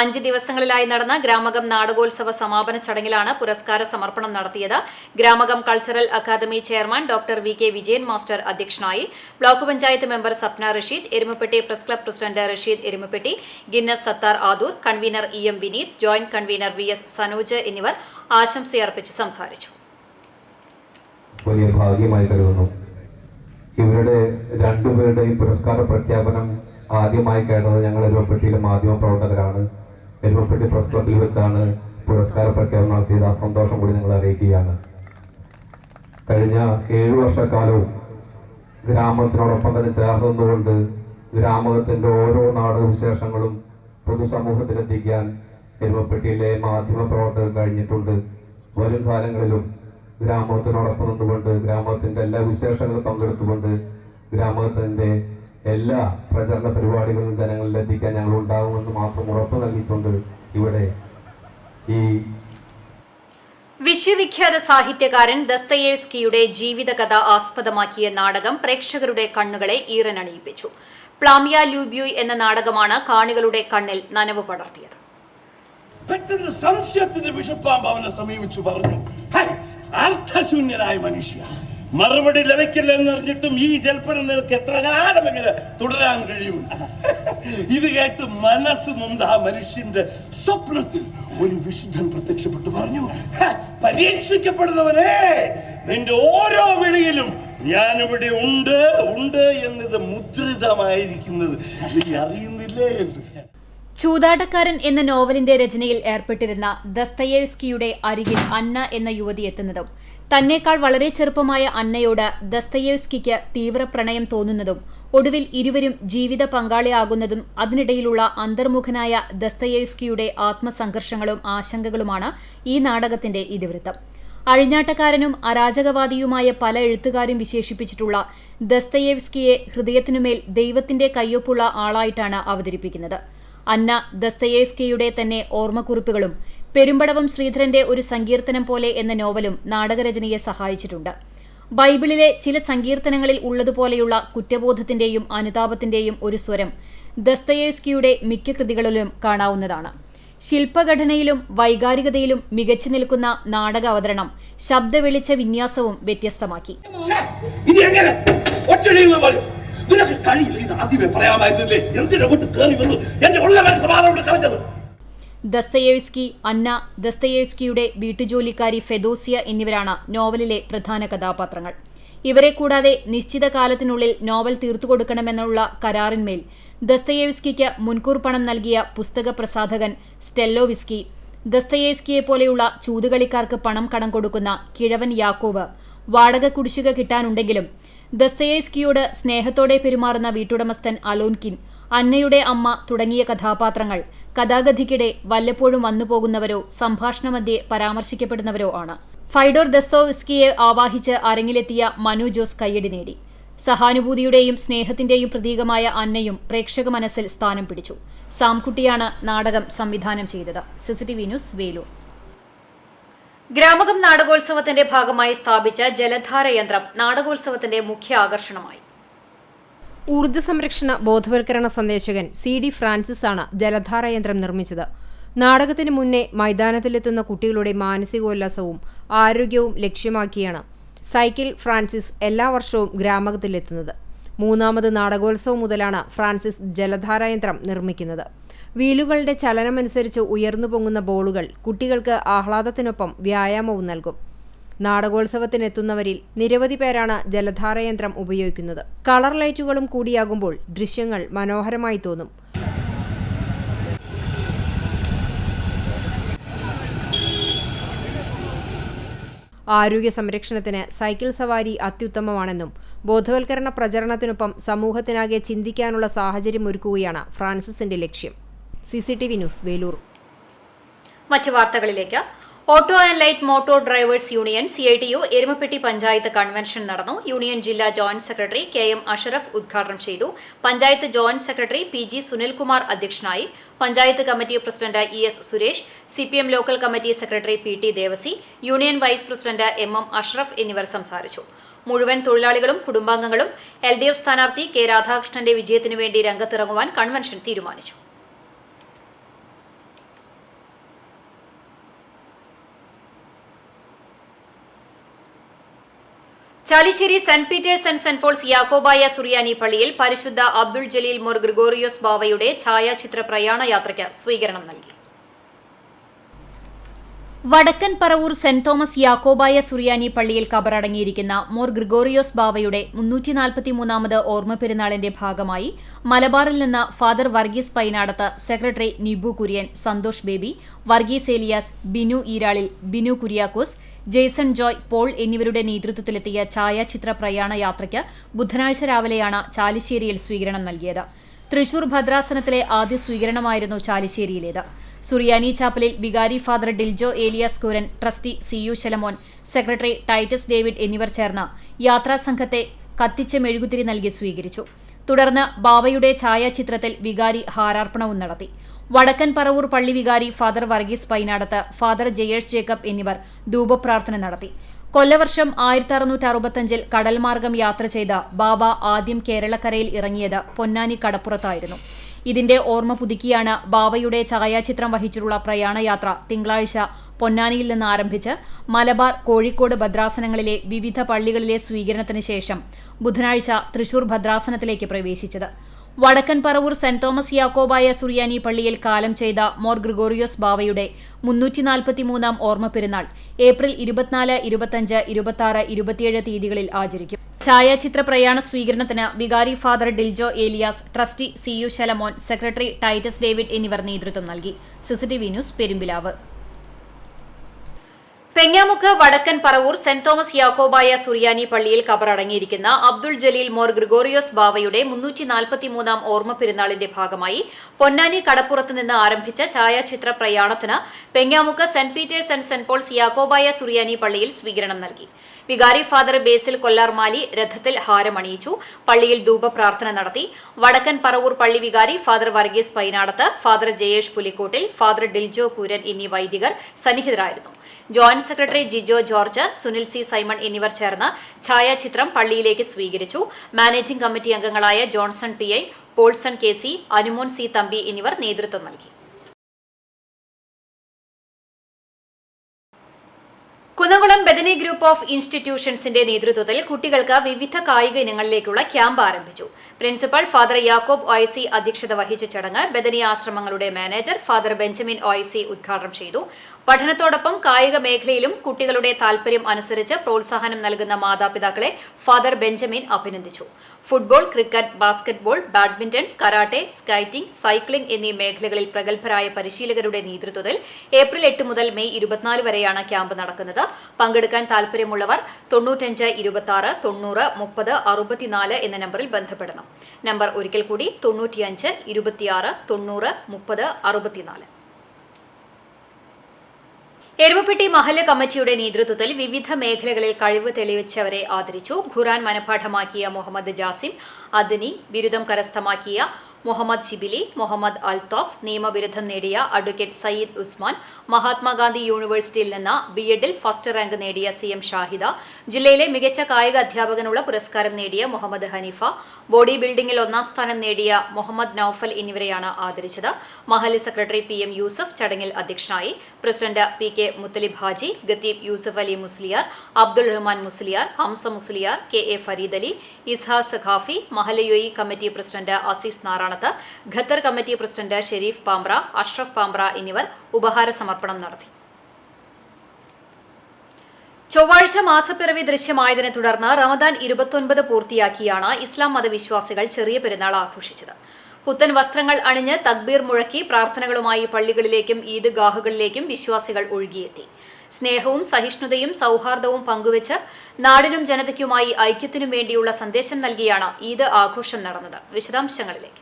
5 ദിവസങ്ങളിലായി നടന്ന ഗ്രാമകം നാടകോത്സവ സമാപന ചടങ്ങിലാണ് പുരസ്കാര സമർപ്പണം നടത്തിയത്. Gramakam cultural academy chairman doctor VK Vijayan master അധ്യക്ഷനായി. Block panchayat member Sapna Rasheed, Erumapetty press club president Rasheed Erumapetty, Guinness Sathar Adoor, convener EM Vineeth, joint convener VS Sanoj എന്നിവർ ആശംസയർപ്പിച്ച് സംസാരിച്ചു. വലിയ ഭാഗ്യമായി കരുതുന്നു. ഇവരുടെ രണ്ടുപേരുടെയും പുരസ്കാര പ്രഖ്യാപനം ആദ്യമായി കേട്ടത് ഞങ്ങൾ എരുമപ്പെട്ടിയിലെ മാധ്യമ പ്രവർത്തകരാണ്. എരുമപ്പെട്ടി പ്രസ് ക്ലബിൽ വെച്ചാണ് പുരസ്കാര പ്രഖ്യാപനം നടത്തിയത്. ആ സന്തോഷം കൂടി ഞങ്ങൾ അറിയിക്കുകയാണ്. കഴിഞ്ഞ 7 വർഷക്കാലവും ഗ്രാമത്തിനോടൊപ്പം തന്നെ ചേർന്നുകൊണ്ട് ഗ്രാമത്തിന്റെ ഓരോ നാടകവിശേഷങ്ങളും പൊതുസമൂഹത്തിലെത്തിക്കാൻ എരുമപ്പെട്ടിയിലെ മാധ്യമ പ്രവർത്തകർ കഴിഞ്ഞിട്ടുണ്ട്. വരും കാലങ്ങളിലും ഗ്രാമത്തിനോടൊപ്പം നിന്നുകൊണ്ട് ഗ്രാമത്തിൻ്റെ എല്ലാ വിശേഷങ്ങളും പങ്കെടുത്തുകൊണ്ട് ഗ്രാമത്തിൻ്റെ എല്ലാ പ്രചരണ പരിപാടികളും ജനങ്ങളിൽ എത്തിക്കാൻ ഞങ്ങൾ ഉണ്ടാകുമെന്ന് മാത്രം ഉറപ്പ് നൽകിക്കൊണ്ട് ഇവിടെ ഈ വിശ്വവിഖ്യാത സാഹിത്യകാരൻ ദസ്തയേവ്സ്കിയുടെ ജീവിതകഥ ആസ്പദമാക്കിയ നാടകം പ്രേക്ഷകരുടെ കണ്ണുകളെ ഈറനണിയിപ്പിച്ചു. പ്ലാമിയ ലൂബ്യൂയ് എന്ന നാടകമാണ് കാണികളുടെ കണ്ണിൽ നനവ് പടർത്തിയത്. പെട്ടെന്ന് സംശയത്തിന്റെ വിഷപ്പാമ്പ് അവനെ സമീപിച്ചു പറഞ്ഞു, അർത്ഥശൂന്യനായ മനുഷ്യ, മറുപടി ലഭിക്കില്ലെന്നറിഞ്ഞിട്ടും ഈ ജൽപ്പനം നിനക്ക് എത്ര കാലം ഇങ്ങനെ തുടരാൻ കഴിയും? ഇത് കേട്ട് മനസ്സ് നൊന്ത ആ മനുഷ്യന്റെ സ്വപ്നത്തിൽ ഒരു വിശുദ്ധൻ പ്രത്യക്ഷപ്പെട്ടു പറഞ്ഞു, പരീക്ഷിക്കപ്പെടുന്നവനെ, നിന്റെ ഓരോ വിളിയിലും ഞാനിവിടെ ഉണ്ട് ഉണ്ട് എന്നത് മുദ്രിതമായിരിക്കുന്നത് നീ അറിയുന്നില്ലേ എന്ന്. ചൂതാട്ടക്കാരൻ എന്ന നോവലിന്റെ രചനയിൽ ഏർപ്പെട്ടിരുന്ന ദസ്തയേവ്സ്കിയുടെ അരികിൽ അന്ന എന്ന യുവതി എത്തുന്നതും തന്നേക്കാൾ വളരെ ചെറുപ്പമായ അന്നയോട് ദസ്തയേവ്സ്കിക്ക് തീവ്ര പ്രണയം തോന്നുന്നതും ഒടുവിൽ ഇരുവരും ജീവിത പങ്കാളിയാകുന്നതും അതിനിടയിലുള്ള അന്തർമുഖനായ ദസ്തയേവ്സ്കിയുടെ ആത്മസംഘർഷങ്ങളും ആശങ്കകളുമാണ് ഈ നാടകത്തിന്റെ ഇതിവൃത്തം. അഴിഞ്ഞാട്ടക്കാരനും അരാജകവാദിയുമായ പല എഴുത്തുകാരും വിശേഷിപ്പിച്ചിട്ടുള്ള ദസ്തയേവ്സ്കിയെ ഹൃദയത്തിനുമേൽ ദൈവത്തിന്റെ കയ്യൊപ്പുള്ള ആളായിട്ടാണ് അവതരിപ്പിക്കുന്നത്. അന്ന ദസ്തയേവ്സ്കിയുടെ തന്നെ ഓർമ്മക്കുറിപ്പുകളും പെരുമ്പടവം ശ്രീധരന്റെ ഒരു സങ്കീർത്തനം പോലെ എന്ന നോവലും നാടകരചനയെ സഹായിച്ചിട്ടുണ്ട്. ബൈബിളിലെ ചില സങ്കീർത്തനങ്ങളിൽ ഉള്ളതുപോലെയുള്ള കുറ്റബോധത്തിന്റെയും അനുതാപത്തിന്റെയും ഒരു സ്വരം ദസ്തയേവ്സ്കിയുടെ മിക്ക കൃതികളിലും കാണാവുന്നതാണ്. ശില്പഘടനയിലും വൈകാരികതയിലും മികച്ചു നിൽക്കുന്ന നാടക അവതരണം ശബ്ദവെളിച്ച വിന്യാസവും വ്യത്യസ്തമാക്കി. നിനക്ക് കഴിയില്ല, ഇത് ആദ്യമേ പറയാമായിരുന്നില്ലേ? എന്തിനോട്ട് കയറി വന്നു എന്റെ ഉള്ള മനസ്സമാരോട് കളഞ്ഞത്? ദസ്തയേവ്സ്കി, അന്ന, ദസ്തയേവ്സ്കിയുടെ വീട്ടുജോലിക്കാരി ഫെദോസിയ എന്നിവരാണ് നോവലിലെ പ്രധാന കഥാപാത്രങ്ങൾ. ഇവരെ കൂടാതെ നിശ്ചിത കാലത്തിനുള്ളിൽ നോവൽ തീർത്തുകൊടുക്കണമെന്നുള്ള കരാറിന്മേൽ ദസ്തയേവ്സ്കിക്ക് മുൻകൂർ പണം നൽകിയ പുസ്തക പ്രസാധകൻ സ്റ്റെല്ലോവിസ്കി, ദസ്തയേവ്സ്കിയെപ്പോലെയുള്ള ചൂതുകളിക്കാർക്ക് പണം കടം കൊടുക്കുന്ന കിഴവൻ യാക്കോബ്, വാടക കുടിശ്ശിക കിട്ടാനുണ്ടെങ്കിലും ദസ്തയേവ്സ്കിയോട് സ്നേഹത്തോടെ പെരുമാറുന്ന വീട്ടുടമസ്ഥൻ അലോൻകിൻ, അന്നയുടെ അമ്മ തുടങ്ങിയ കഥാപാത്രങ്ങൾ കഥാഗതിക്കിടെ വല്ലപ്പോഴും വന്നുപോകുന്നവരോ സംഭാഷണമധ്യേ പരാമർശിക്കപ്പെടുന്നവരോ ആണ്. ഫൈഡോർ ദസ്തയേവ്സ്കിയെ ആവാഹിച്ച് അരങ്ങിലെത്തിയ മനു ജോസ് കയ്യടി നേടി. സഹാനുഭൂതിയുടെയും സ്നേഹത്തിന്റെയും പ്രതീകമായ അന്നയും പ്രേക്ഷക മനസ്സിൽ സ്ഥാനം പിടിച്ചു. സാംകുട്ടിയാണ് നാടകം സംവിധാനം ചെയ്തത്. CCTV news, Veloor. ഗ്രാമകം നാടകോത്സവത്തിന്റെ ഭാഗമായി സ്ഥാപിച്ച ജലധാര യന്ത്രം നാടകോത്സവത്തിന്റെ മുഖ്യ ആകർഷണമായി. ഊർജ്ജ സംരക്ഷണ ബോധവൽക്കരണ സന്ദേശകൻ CD ഫ്രാൻസിസ് ആണ് ജലധാര യന്ത്രം നിർമ്മിച്ചത്. നാടകത്തിന് മുന്നേ മൈതാനത്തിലെത്തുന്ന കുട്ടികളുടെ മാനസികോല്ലാസവും ആരോഗ്യവും ലക്ഷ്യമാക്കിയാണ് സൈക്കിൾ ഫ്രാൻസിസ് എല്ലാ വർഷവും ഗ്രാമകത്തിലെത്തുന്നത്. 3ാമത് നാടകോത്സവം മുതലാണ് ഫ്രാൻസിസ് ജലധാര യന്ത്രം നിർമ്മിക്കുന്നത്. വീലുകളുടെ ചലനമനുസരിച്ച് ഉയർന്നു പൊങ്ങുന്ന ബോളുകൾ കുട്ടികൾക്ക് ആഹ്ലാദത്തിനൊപ്പം വ്യായാമവും നൽകും. നാടകോത്സവത്തിനെത്തുന്നവരിൽ നിരവധി പേരാണ് ജലധാരയന്ത്രം ഉപയോഗിക്കുന്നത്. കളർ ലൈറ്റുകളും കൂടിയാകുമ്പോൾ ദൃശ്യങ്ങൾ മനോഹരമായി തോന്നും. ആരോഗ്യ സംരക്ഷണത്തിന് സൈക്കിൾ സവാരി അത്യുത്തമമാണെന്നും ബോധവൽക്കരണ പ്രചരണത്തിനൊപ്പം സമൂഹത്തിനാകെ ചിന്തിക്കാനുള്ള സാഹചര്യമൊരുക്കുകയാണ് ഫ്രാൻസിസിന്റെ ലക്ഷ്യം. CCTV news, Veloor. മറ്റു വാർത്തകളിലേക്ക്. Auto and light motor drivers union CITU Erumapetty panchayat convention നടന്നു. യൂണിയൻ ജില്ലാ ജോയിന്റ് സെക്രട്ടറി KM അഷറഫ് ഉദ്ഘാടനം ചെയ്തു. Panchayat joint secretary PG Sunilkumar അധ്യക്ഷനായി. Panchayat committee president ES Suresh, CPM local committee secretary PT Devassy, union vice president MM Ashraf എന്നിവർ സംസാരിച്ചു. മുഴുവൻ തൊഴിലാളികളും കുടുംബാംഗങ്ങളും LDF സ്ഥാനാർത്ഥി K രാധാകൃഷ്ണന്റെ വിജയത്തിനു വേണ്ടി രംഗത്തിറങ്ങുവാൻ കൺവെൻഷൻ തീരുമാനിച്ചു. Chalissery saint Peter's and saint Paul's യാക്കോബായ സുറിയാനി പള്ളിയിൽ പരിശുദ്ധ അബ്ദുൾ ജലീൽ മോർ ഗ്രിഗോറിയോസ് ബാവയുടെ ഛായാചിത്ര പ്രയാണ യാത്രയ്ക്ക് സ്വീകരണം നൽകി. വടക്കൻ പറവൂർ സെന്റ് തോമസ് യാക്കോബായ സുറിയാനി പള്ളിയിൽ കബറടങ്ങിയിരിക്കുന്ന മോർ ഗ്രിഗോറിയോസ് ബാവയുടെ 343ാമത് ഓർമ്മ പെരുന്നാളിന്റെ ഭാഗമായി മലബാറിൽ നിന്ന് ഫാദർ വർഗീസ് പൈനാടത്ത്, സെക്രട്ടറി നിബു കുര്യൻ, സന്തോഷ് ബേബി, വർഗീസ് ഏലിയാസ്, ബിനു ഈരാളിൽ, ബിനു കുര്യാക്കോസ്, ജെയ്സൺ ജോയ്, പോൾ എന്നിവരുടെ നേതൃത്വത്തിലെത്തിയ ഛായാചിത്ര പ്രയാണ യാത്രയ്ക്ക് ബുധനാഴ്ച രാവിലെയാണ് ചാലിശ്ശേരിയിൽ സ്വീകരണം നൽകിയത്. തൃശൂർ ഭദ്രാസനത്തിലെ ആദ്യ സ്വീകരണമായിരുന്നു ചാലിശ്ശേരിയിലേത്. സുറിയാനി ചാപ്പലിൽ വികാരി father Diljo Elias Kooran, trustee CU Shalamon, secretary Titus David എന്നിവർ ചേർന്ന് യാത്രാസംഘത്തെ കത്തിച്ച മെഴുകുതിരി നൽകി സ്വീകരിച്ചു. തുടർന്ന് ബാവയുടെ ഛായാചിത്രത്തിൽ വികാരി ഹാരാർപ്പണവും നടത്തി. വടക്കൻ പറവൂർ പള്ളി വികാരി father Varghese Painadath, father Jayesh Jacob എന്നിവർ ധൂപപ്രാർത്ഥന നടത്തി. കൊല്ലവർഷം 1665 കടൽമാർഗം യാത്ര ചെയ്ത ബാബ ആദ്യം കേരളക്കരയിൽ ഇറങ്ങിയത് പൊന്നാനി കടപ്പുറത്തായിരുന്നു. ഇതിന്റെ ഓർമ്മ പുതുക്കിയാണ് ബാബയുടെ ഛായാചിത്രം വഹിച്ചിട്ടുള്ള പ്രയാണയാത്ര തിങ്കളാഴ്ച പൊന്നാനിയിൽ നിന്ന് ആരംഭിച്ച് മലബാർ, കോഴിക്കോട് ഭദ്രാസനങ്ങളിലെ വിവിധ പള്ളികളിലെ സ്വീകരണത്തിന് ശേഷം ബുധനാഴ്ച തൃശൂർ ഭദ്രാസനത്തിലേക്ക് പ്രവേശിച്ചത്. വടക്കൻ പറവൂർ സെന്റ് തോമസ് യാക്കോബായ സുറിയാനി പള്ളിയിൽ കാലം ചെയ്ത മോർ ഗ്രിഗോറിയോസ് ബാവയുടെ 343-ാം ഓർമ്മ പെരുന്നാൾ ഏപ്രിൽ 24, 25, 26, 27 തീയതികളിൽ ആചരിക്കും. ഛായാചിത്ര പ്രയാണ സ്വീകരണത്തിന് വികാരി father Diljo Elias, trustee CU Shalamon, secretary Titus David എന്നിവർ നേതൃത്വം നൽകി. CCTV news, Perumpilavu. Pengamuck Vadakkan Paravur saint Thomas യാക്കോബായ സുറിയാനി പള്ളിയിൽ കബറടങ്ങിയിരിക്കുന്ന അബ്ദുൾ ജലീൽ മോർ ഗ്രിഗോറിയോസ് ബാവയുടെ 343-ാം ഓർമ്മ പെരുന്നാളിന്റെ ഭാഗമായി പൊന്നാനി കടപ്പുറത്ത് നിന്ന് ആരംഭിച്ച ഛായാചിത്ര പ്രയാണത്തിന് Pengamuck saint Peter's and saint Paul's യാക്കോബായ സുറിയാനി പള്ളിയിൽ സ്വീകരണം നൽകി. വികാരി ഫാദർ ബേസിൽ കൊല്ലാർമാലി രഥത്തിൽ ഹാരമണിയിച്ചു. പള്ളിയിൽ ധൂപപ്രാർത്ഥന നടത്തി. വടക്കൻ പറവൂർ പള്ളി വികാരി father Varghese Painadath, father Jayesh Pulikottil, father Diljo Kooran എന്നീ വൈദികർ സന്നിഹിതരായിരുന്നു. Joint secretary Jijo George, Sunil C Simon എന്നിവർ ചേർന്ന് ഛായാചിത്രം പള്ളിയിലേക്ക് സ്വീകരിച്ചു. മാനേജിംഗ് കമ്മിറ്റി അംഗങ്ങളായ Johnson PI, Paulson KC, Anumon C Thampi എന്നിവർ നേതൃത്വം നൽകി. കുന്നംകുളം ബദനി ഗ്രൂപ്പ് ഓഫ് ഇൻസ്റ്റിറ്റ്യൂഷൻസിന്റെ നേതൃത്വത്തിൽ കുട്ടികൾക്ക് വിവിധ കായിക ഇനങ്ങളിലേക്കുള്ള ക്യാമ്പ് ആരംഭിച്ചു. പ്രിൻസിപ്പൽ ഫാദർ യാക്കോബ് OIC അധ്യക്ഷത വഹിച്ച ചടങ്ങ് ബദനി ആശ്രമങ്ങളുടെ മാനേജർ ഫാദർ ബെഞ്ചമിൻ OIC ഉദ്ഘാടനം ചെയ്തു. പഠനത്തോടൊപ്പം കായിക മേഖലയിലും കുട്ടികളുടെ താൽപര്യം അനുസരിച്ച് പ്രോത്സാഹനം നൽകുന്ന മാതാപിതാക്കളെ ഫാദർ ബെഞ്ചമിൻ അഭിനന്ദിച്ചു. Football, cricket, basketball, badminton, karate, skating, cycling എന്നീ മേഖലകളിൽ പ്രഗത്ഭരായ പരിശീലകരുടെ നേതൃത്വത്തിൽ ഏപ്രിൽ 8 മുതൽ മെയ് 24 വരെയാണ് ക്യാമ്പ് നടക്കുന്നത്. പങ്കെടുക്കാൻ താൽപര്യമുള്ളവർ 95 26 90 30 64 എന്ന നമ്പറിൽ ബന്ധപ്പെടണം. നമ്പർ ഒരിക്കൽ കൂടി 95 26 90 30 64. എരുമപ്പെട്ടി മഹല്ല് കമ്മിറ്റിയുടെ നേതൃത്വത്തിൽ വിവിധ മേഖലകളിൽ കഴിവ് തെളിയിച്ചവരെ ആദരിച്ചു. ഖുർആൻ മനഃപാഠമാക്കിയ മുഹമ്മദ് ജാസിം, അദ്നി, ബിരുദം കരസ്ഥമാക്കിയ മുഹമ്മദ് ഷിബിലി, മുഹമ്മദ് അൽത്താഫ്, നിയമബിരുദം നേടിയ അഡ്വക്കേറ്റ് സയ്യിദ് ഉസ്മാൻ, മഹാത്മാഗാന്ധി യൂണിവേഴ്സിറ്റിയിൽ നിന്ന് BEd-ൽ ഫസ്റ്റ് റാങ്ക് നേടിയ CM ഷാഹിദ, ജില്ലയിലെ മികച്ച കായിക അധ്യാപകനുള്ള പുരസ്കാരം നേടിയ മുഹമ്മദ് ഹനീഫ, ബോഡി ബിൽഡിംഗിൽ 1ാം സ്ഥാനം നേടിയ മുഹമ്മദ് നൌഫൽ എന്നിവരെയാണ് ആദരിച്ചത്. മഹല്ല് സെക്രട്ടറി PM യൂസഫ് ചടങ്ങിൽ അധ്യക്ഷനായി. പ്രസിഡന്റ് PK മുത്തലിബ് ഹാജി, ഖത്തീബ് യൂസഫ് അലി മുസ്ലിയാർ, അബ്ദുൾ റഹ്മാൻ മുസ്ലിയാർ, ഹംസ മുസ്ലിയാർ, KA ഫരീദ് അലി, ഇസ്ഹാ സഖാഫി, മഹല്ല് UAE committee president Azeez Naranath, Qatar committee president Sharif Pambra, Ashraf Pambra എന്നിവർ ഉപഹാര സമർപ്പണം നടത്തി. ചൊവ്വാഴ്ച മാസപ്പിറവി ദൃശ്യമായതിനെ തുടർന്ന് റമദാൻ 29 പൂർത്തിയാക്കിയാണ് ഇസ്ലാം മതവിശ്വാസികൾ ചെറിയ പെരുന്നാൾ ആഘോഷിച്ചത്. പുത്തൻ വസ്ത്രങ്ങൾ അണിഞ്ഞ് തക്ബീർ മുഴക്കി പ്രാർത്ഥനകളുമായി പള്ളികളിലേക്കും ഈദ്ഗാഹുകളിലേക്കും വിശ്വാസികൾ ഒഴുകിയെത്തി. സ്നേഹവും സഹിഷ്ണുതയും സൗഹാർദ്ദവും പങ്കുവച്ച് നാടിനും ജനതയ്ക്കുമായി ഐക്യത്തിനും വേണ്ടിയുള്ള സന്ദേശം നൽകിയാണ് ഈദ് ആഘോഷം നടന്നത്. വിശദാംശങ്ങളിലേക്ക്.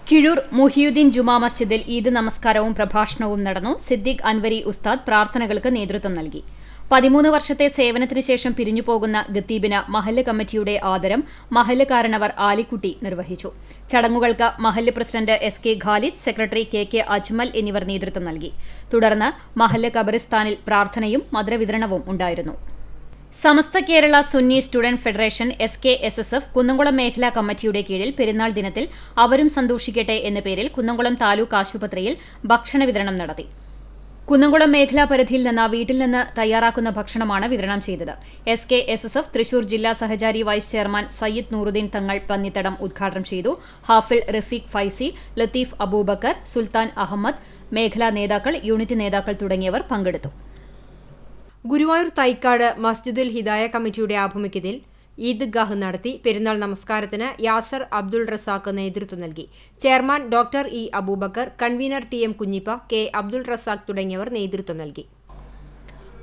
കിഴൂർ മുഹിയുദ്ദീൻ ജുമാ മസ്ജിദിൽ ഈദ് നമസ്കാരവും പ്രഭാഷണവും നടന്നു. സിദ്ദിഖ് അൻവരി ഉസ്താദ് പ്രാർത്ഥനകൾക്ക് നേതൃത്വം നൽകി. 13 വർഷത്തെ സേവനത്തിന് ശേഷം പിരിഞ്ഞുപോകുന്ന ഖത്തീബിന് മഹല്ല് കമ്മിറ്റിയുടെ ആദരം മഹല്ല് കാരണവർ ആലിക്കുട്ടി നിർവഹിച്ചു. ചടങ്ങുകൾക്ക് മഹല്ല് president SK Khalid, secretary KK Ajmal എന്നിവർ നേതൃത്വം നൽകി. തുടർന്ന് മഹല്ല് ഖബറിസ്ഥാനിൽ പ്രാർത്ഥനയും മധുരവിതരണവും ഉണ്ടായിരുന്നു. Samastha Kerala Sunni student federation SKSSF Kunnamkulam മേഖലാ കമ്മിറ്റിയുടെ കീഴിൽ പെരുന്നാൾ ദിനത്തിൽ അവരും സന്തോഷിക്കട്ടെ എന്ന പേരിൽ കുന്നംകുളം താലൂക്ക് ആശുപത്രിയിൽ ഭക്ഷണ വിതരണം നടത്തി. കുന്നംകുളം മേഖലാ പരിധിയിൽ നിന്ന് വീട്ടിൽ നിന്ന് തയ്യാറാക്കുന്ന ഭക്ഷണമാണ് വിതരണം ചെയ്തത്. SKSSF തൃശൂർ ജില്ലാ സഹചാരി വൈസ് ചെയർമാൻ സയ്യിദ് നൂറുദ്ദീൻ തങ്ങൾ പന്നിത്തടം ഉദ്ഘാടനം ചെയ്തു. ഹാഫിൽ റഫീഖ് ഫൈസി, ലത്തീഫ് അബൂബക്കർ, സുൽത്താൻ അഹമ്മദ്, മേഖലാ നേതാക്കൾ, യൂണിറ്റ് നേതാക്കൾ തുടങ്ങിയവർ പങ്കെടുത്തു. ഗുരുവായൂർ തൈക്കാട് മസ്ജിദുൽ ഹിദായ കമ്മിറ്റിയുടെ ആഭിമുഖ്യത്തിൽ ഈദ്ഗാഹ് നടത്തി. പെരുന്നാൾ നമസ്കാരത്തിന് യാസർ അബ്ദുൾ റസാഖ് നേതൃത്വം നൽകി. Chairman doctor E Aboobacker, convener TM Kunhippa, K Abdul Razak തുടങ്ങിയവർ നേതൃത്വം നൽകി.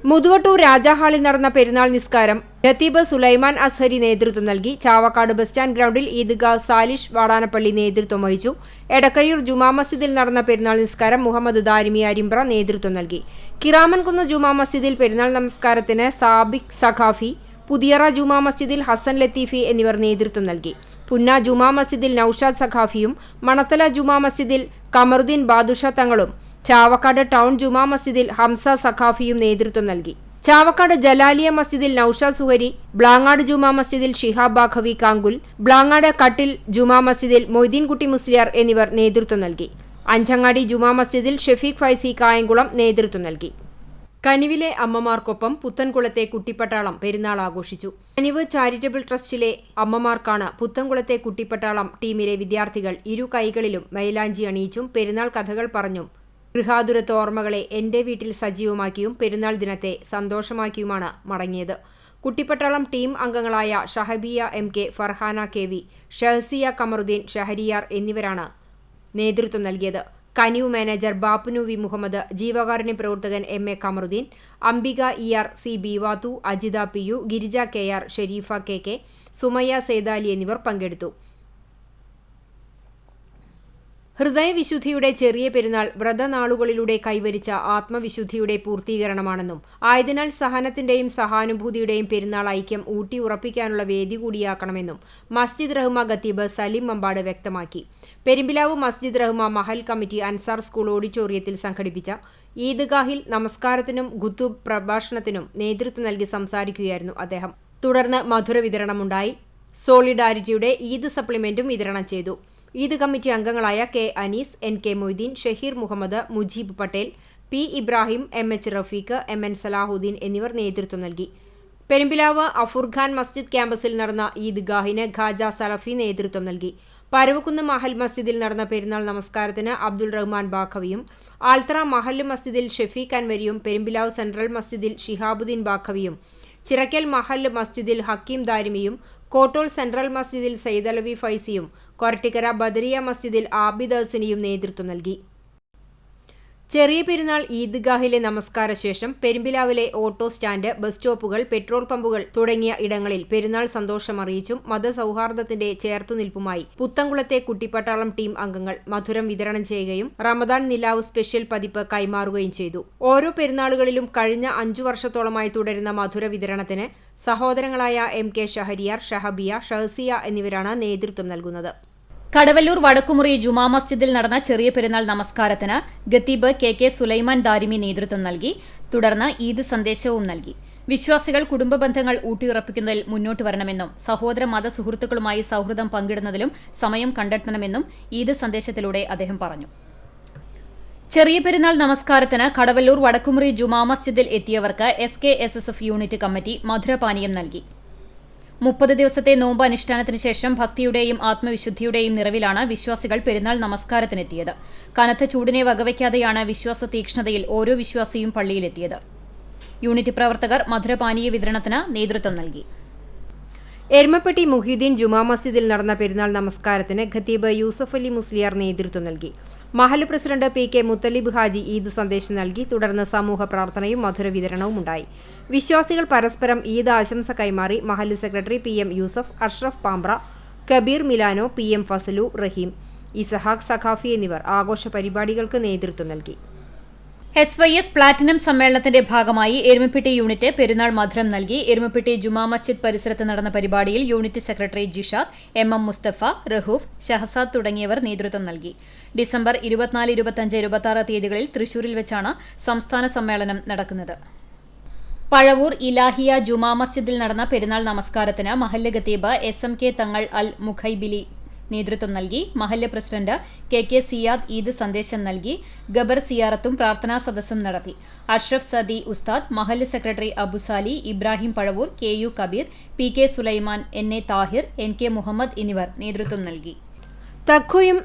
മുതുവട്ടൂർ രാജാഹാളിൽ നടന്ന പെരുന്നാൾ നിസ്കാരം ഖത്തീബ് സുലൈമാൻ അസ്ഹരി നേതൃത്വം നൽകി. ചാവക്കാട് ബസ് സ്റ്റാൻഡ് ഗ്രൗണ്ടിൽ ഈദ്ഗാഹ് സാലിഷ് വാടാനപ്പള്ളി നേതൃത്വം വഹിച്ചു. എടക്കഴിയൂർ ജുമാ മസ്ജിദിൽ നടന്ന പെരുന്നാൾ നിസ്കാരം മുഹമ്മദ് ദാരിമി അരിമ്പ്ര നേതൃത്വം നൽകി. കിറാമൻകുന്ന് ജുമാ മസ്ജിദിൽ പെരുന്നാൾ നമസ്കാരത്തിന് സാബിഖ് സഖാഫി, പുതിയറ ജുമാ മസ്ജിദിൽ ഹസൻ ലത്തീഫി എന്നിവർ നേതൃത്വം നൽകി. പുന്ന ജുമാ മസ്ജിദിൽ നൌഷാദ് സഖാഫിയും മണത്തല ജുമാ മസ്ജിദിൽ കമറുദ്ദീൻ ബാദുഷ തങ്ങളും, ചാവക്കാട് ടൗൺ ജുമാ മസ്ജിദിൽ ഹംസ സഖാഫിയും നേതൃത്വം നൽകി. ചാവക്കാട് ജലാലിയ മസ്ജിദിൽ നൌഷാദ് സുഹരി, ബ്ലാങ്ങാട് ജുമാ മസ്ജിദിൽ ഷിഹാബ് ബാഖവി കാങ്കുൽ, ബ്ലാങ്ങാട് കട്ടിൽ ജുമാ മസ്ജിദിൽ മൊയ്തീൻകുട്ടി മുസ്ലിയാർ എന്നിവർ നേതൃത്വം നൽകി. അഞ്ചങ്ങാടി ജുമാ മസ്ജിദിൽ ഷെഫീഖ് ഫൈസി കായംകുളം നേതൃത്വം നൽകി. കനിവിലെ അമ്മമാർക്കൊപ്പം പുത്തൻകുളത്തെ കുട്ടിപ്പട്ടാളം പെരുന്നാൾ ആഘോഷിച്ചു. കനിവ് ചാരിറ്റബിൾ ട്രസ്റ്റിലെ അമ്മമാർക്കാണ് പുത്തൻകുളത്തെ കുട്ടിപ്പട്ടാളം ടീമിലെ വിദ്യാർത്ഥികൾ ഇരു കൈകളിലും മൈലാഞ്ചി അണിയിച്ചും പെരുന്നാൾ കഥകൾ പറഞ്ഞും ഗൃഹാതുരത്വ ഓർമ്മകളെ എന്റെ വീട്ടിൽ സജീവമാക്കിയും പെരുന്നാൾ ദിനത്തെ സന്തോഷമാക്കിയുമാണ് മടങ്ങിയത്. കുട്ടിപ്പട്ടാളം ടീം അംഗങ്ങളായ ഷഹബിയ MK, ഫർഹാന KV, ഷഹസിയ കമറുദ്ദീൻ, ഷഹരിയാർ എന്നിവരാണ് നേതൃത്വം നൽകിയത്. കനിവ് മാനേജർ ബാപ്പുനു വി മുഹമ്മദ്, ജീവകാരുണ്യ പ്രവർത്തകൻ MA Kamaruddin, Ambika ER, CB വാത്തു, Ajitha PU, Girija KR, Shareefa KK, Sumayya സേദാലി എന്നിവർ പങ്കെടുത്തു. ഹൃദയവിശുദ്ധിയുടെ ചെറിയ പെരുന്നാൾ വ്രതനാളുകളിലൂടെ കൈവരിച്ച ആത്മവിശുദ്ധിയുടെ പൂർത്തീകരണമാണെന്നും ആയതിനാൽ സഹനത്തിന്റെയും സഹാനുഭൂതിയുടെയും പെരുന്നാൾ ഐക്യം ഊട്ടിയുറപ്പിക്കാനുള്ള വേദി കൂടിയാക്കണമെന്നും മസ്ജിദ് റഹ്മ ഖത്തീബ് സലീം മമ്പാട് വ്യക്തമാക്കി. പെരുമ്പിലാവ് മസ്ജിദ് റഹ്മ മഹൽ കമ്മിറ്റി അൻസാർ സ്കൂൾ ഓഡിറ്റോറിയത്തിൽ സംഘടിപ്പിച്ച ഈദ്ഗാഹിൽ നമസ്കാരത്തിനും ഖുതുബ് പ്രഭാഷണത്തിനും നേതൃത്വം നൽകി സംസാരിക്കുകയായിരുന്നു അദ്ദേഹം. തുടർന്ന് മധുര വിതരണമുണ്ടായി. സോളിഡാരിറ്റിയുടെ ഈദ് സപ്ലിമെന്റും വിതരണം ചെയ്തു. ഈദ് കമ്മിറ്റി അംഗങ്ങളായ K Anees, NK Moideen, Shaheer Muhammad, Mujeeb Patel, P Ibrahim, MH Rafeeq, MN Salahuddin എന്നിവർ നേതൃത്വം നൽകി. പെരുമ്പിലാവ് അഫുർഖാൻ മസ്ജിദ് ക്യാമ്പസിൽ നടന്ന ഈദ്ഗാഹിന് ഖാജ സലഫി നേതൃത്വം നൽകി. പരവക്കുന്ന് മഹൽ മസ്ജിദിൽ നടന്ന പെരുന്നാൾ നമസ്കാരത്തിന് അബ്ദുൾ റഹ്മാൻ ബാഖവിയും, ആൽത്തറ മഹൽ മസ്ജിദിൽ ഷെഫീഖ് അൻവരിയും, പെരുമ്പിലാവ് സെൻട്രൽ മസ്ജിദിൽ ഷിഹാബുദ്ദീൻ ബാഖവിയും, ചിറക്കൽ മഹൽ മസ്ജിദിൽ ഹക്കീം ദാരിമിയും, കോട്ടോൾ സെൻട്രൽ മസ്ജിദിൽ സയ്യിദലവി ഫൈസിയും, കൊരട്ടിക്കര ബദരിയ മസ്ജിദിൽ ആബിദ് ഹസനിയും നേതൃത്വം നൽകി. ചെറിയ പെരുന്നാൾ ഈദ്ഗാഹിലെ നമസ്കാരശേഷം പെരുമ്പിലാവിലെ ഓട്ടോ സ്റ്റാൻഡ്, ബസ് സ്റ്റോപ്പുകൾ, പെട്രോൾ പമ്പുകൾ തുടങ്ങിയ ഇടങ്ങളിൽ പെരുന്നാൾ സന്തോഷമറിയിച്ചും മതസൗഹാർദ്ദത്തിന്റെ ചേർത്തുനിൽപ്പുമായി പുത്തൻകുളത്തെ കുട്ടിപ്പട്ടാളം ടീം അംഗങ്ങൾ മധുരം വിതരണം ചെയ്യുകയും റമദാൻ നിലാവ് സ്പെഷ്യൽ പതിപ്പ് കൈമാറുകയും ചെയ്തു. ഓരോ പെരുന്നാളുകളിലും കഴിഞ്ഞ 5 വർഷത്തോളമായി തുടരുന്ന മധുര വിതരണത്തിന് സഹോദരങ്ങളായ MK ഷഹരിയാർ, ഷഹബിയ, ഷഹസിയ എന്നിവരാണ് നേതൃത്വം നൽകുന്നത്. കടവല്ലൂർ വടക്കുമുറി ജുമാ മസ്ജിദിൽ നടന്ന ചെറിയ പെരുന്നാൾ നമസ്കാരത്തിന് ഖത്തീബ് KK സുലൈമാൻ ദാരിമി നേതൃത്വം നൽകി. തുടർന്ന് ഈദ് സന്ദേശവും നൽകി. വിശ്വാസികൾ കുടുംബ ബന്ധങ്ങൾ ഊട്ടിയുറപ്പിക്കുന്നതിൽ മുന്നോട്ട് വരണമെന്നും സഹോദര മത സുഹൃത്തുക്കളുമായി സൗഹൃദം പങ്കിടുന്നതിലും സമയം കണ്ടെത്തണമെന്നും ഈദ് സന്ദേശത്തിലൂടെ അദ്ദേഹം പറഞ്ഞു. ചെറിയ പെരുന്നാൾ നമസ്കാരത്തിന് കടവല്ലൂർ വടക്കുമുറി ജുമാ മസ്ജിദിൽ എത്തിയവർക്ക് SKSSF യൂണിറ്റ് കമ്മിറ്റി മധുരപാനീയം നൽകി. 30 ദിവസത്തെ നോമ്പ് അനുഷ്ഠാനത്തിന് ശേഷം ഭക്തിയുടെയും ആത്മവിശുദ്ധിയുടെയും നിറവിലാണ് വിശ്വാസികൾ പെരുന്നാൾ നമസ്കാരത്തിനെത്തിയത്. കനത്ത ചൂടിനെ വകവയ്ക്കാതെയാണ് വിശ്വാസ തീക്ഷ്ണതയിൽ ഓരോ വിശ്വാസിയും പള്ളിയിലെത്തിയത്. യൂണിറ്റ് പ്രവർത്തകർ മധുരപാനീയ വിതരണത്തിന് നേതൃത്വം നൽകി. എരുമപ്പെട്ടി മുഹീദ്ദീൻ ജുമാ മസ്ജിദിൽ നടന്ന പെരുന്നാൾ നമസ്കാരത്തിന് ഖത്തീബ് യൂസഫ് അലി മുസ്ലിയാർ നേതൃത്വം നൽകി. മഹൽ പ്രസിഡന്റ് PK മുത്തലിബ് ഹാജി ഈദ് സന്ദേശം നൽകി. തുടർന്ന് സമൂഹ പ്രാർത്ഥനയും മധുര വിതരണവും ഉണ്ടായി. വിശ്വാസികൾ പരസ്പരം ഈദ് ആശംസ കൈമാറി. മഹൽ secretary PM Yusuf, Ashraf Pambra, Kabeer Milano, PM Fasalu, Raheem, Ishaq Saqafi എന്നിവർ ആഘോഷ പരിപാടികൾക്ക് നേതൃത്വം നൽകി. SYS പ്ലാറ്റിനം സമ്മേളനത്തിന്റെ ഭാഗമായി എരുമപ്പെട്ടി യൂണിറ്റ് പെരുന്നാൾ മധുരം നൽകി. എരുമപ്പെട്ടി ജുമാ മസ്ജിദ് പരിസരത്ത് നടന്ന പരിപാടിയിൽ unit secretary Jishad, MM Musthafa, Rahoof, Shahsad തുടങ്ങിയവർ നേതൃത്വം നൽകി. ഡിസംബർ 24, 25, 26 തീയതികളിൽ തൃശൂരിൽ വെച്ചാണ് സംസ്ഥാന സമ്മേളനം നടക്കുന്നത്. പഴവൂർ ഇലാഹിയ ജുമാ മസ്ജിദിൽ നടന്ന പെരുന്നാൾ നമസ്കാരത്തിന് മഹല്ല് ഖത്തീബ് SMK തങ്ങൾ അൽ മുഖൈബിലി നേതൃത്വം നൽകി. മഹല്ല് പ്രസിഡന്റ് KK സിയാദ് ഈദ് സന്ദേശം നൽകി. ഗബർ സിയാറത്തും പ്രാർത്ഥനാ സദസ്സും നടത്തി. അഷ്റഫ് സദി ഉസ്താദ്, മഹല്ല് secretary Abusali, Ibrahim Pazhavoor, KU Kabeer, PK Sulaiman, NA Thahir, NK Muhammad എന്നിവർ നേതൃത്വം നൽകി. തഖ്വയും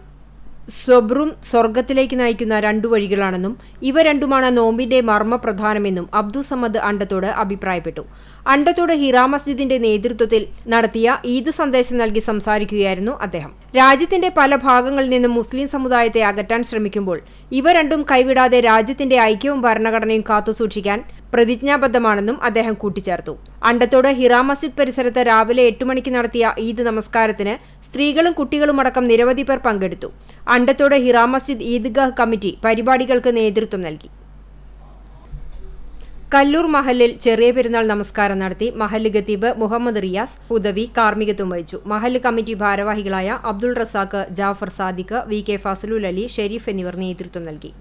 സ്വബ്രും സ്വർഗത്തിലേക്ക് നയിക്കുന്ന രണ്ടു വഴികളാണെന്നും ഇവ രണ്ടുമാണ് നോമ്പിന്റെ മർമ്മപ്രധാനമെന്നും അബ്ദുസമ്മദ് അണ്ടത്തോട് അഭിപ്രായപ്പെട്ടു. അണ്ടത്തോട് ഹിറാ മസ്ജിദിന്റെ നേതൃത്വത്തിൽ നടത്തിയ ഈദ് സന്ദേശം നൽകി സംസാരിക്കുകയായിരുന്നു അദ്ദേഹം. രാജ്യത്തിന്റെ പല ഭാഗങ്ങളിൽ നിന്നും മുസ്ലിം സമുദായത്തെ അകറ്റാൻ ശ്രമിക്കുമ്പോൾ ഇവ രണ്ടും കൈവിടാതെ രാജ്യത്തിന്റെ ഐക്യവും ഭരണഘടനയും കാത്തുസൂക്ഷിക്കാൻ പ്രതിജ്ഞാബദ്ധമാണെന്നും അദ്ദേഹം കൂട്ടിച്ചേർത്തു. അണ്ടത്തോട് ഹിറാ മസ്ജിദ് പരിസരത്ത് രാവിലെ 8 മണിക്ക് നടത്തിയ ഈദ് നമസ്കാരത്തിന് സ്ത്രീകളും കുട്ടികളുമടക്കം നിരവധി പേർ പങ്കെടുത്തു. അണ്ടത്തോട് ഹിറാ മസ്ജിദ് ഈദ്ഗാഹ് കമ്മിറ്റി പരിപാടികൾക്ക് നേതൃത്വം നൽകി. കല്ലൂർ മഹല്ലിൽ ചെറിയ പെരുന്നാൾ നമസ്കാരം നടത്തി. മഹല്ല് ഖത്തീബ് മുഹമ്മദ് റിയാസ് ഹുദവി കാർമ്മികത്വം വഹിച്ചു. മഹല്ല് കമ്മിറ്റി ഭാരവാഹികളായ അബ്ദുൾ റസാഖ്, ജാഫർ സാദിഖ്, VK ഫസലുൽ അലി, ഷെരീഫ് എന്നിവർ നേതൃത്വം നൽകി.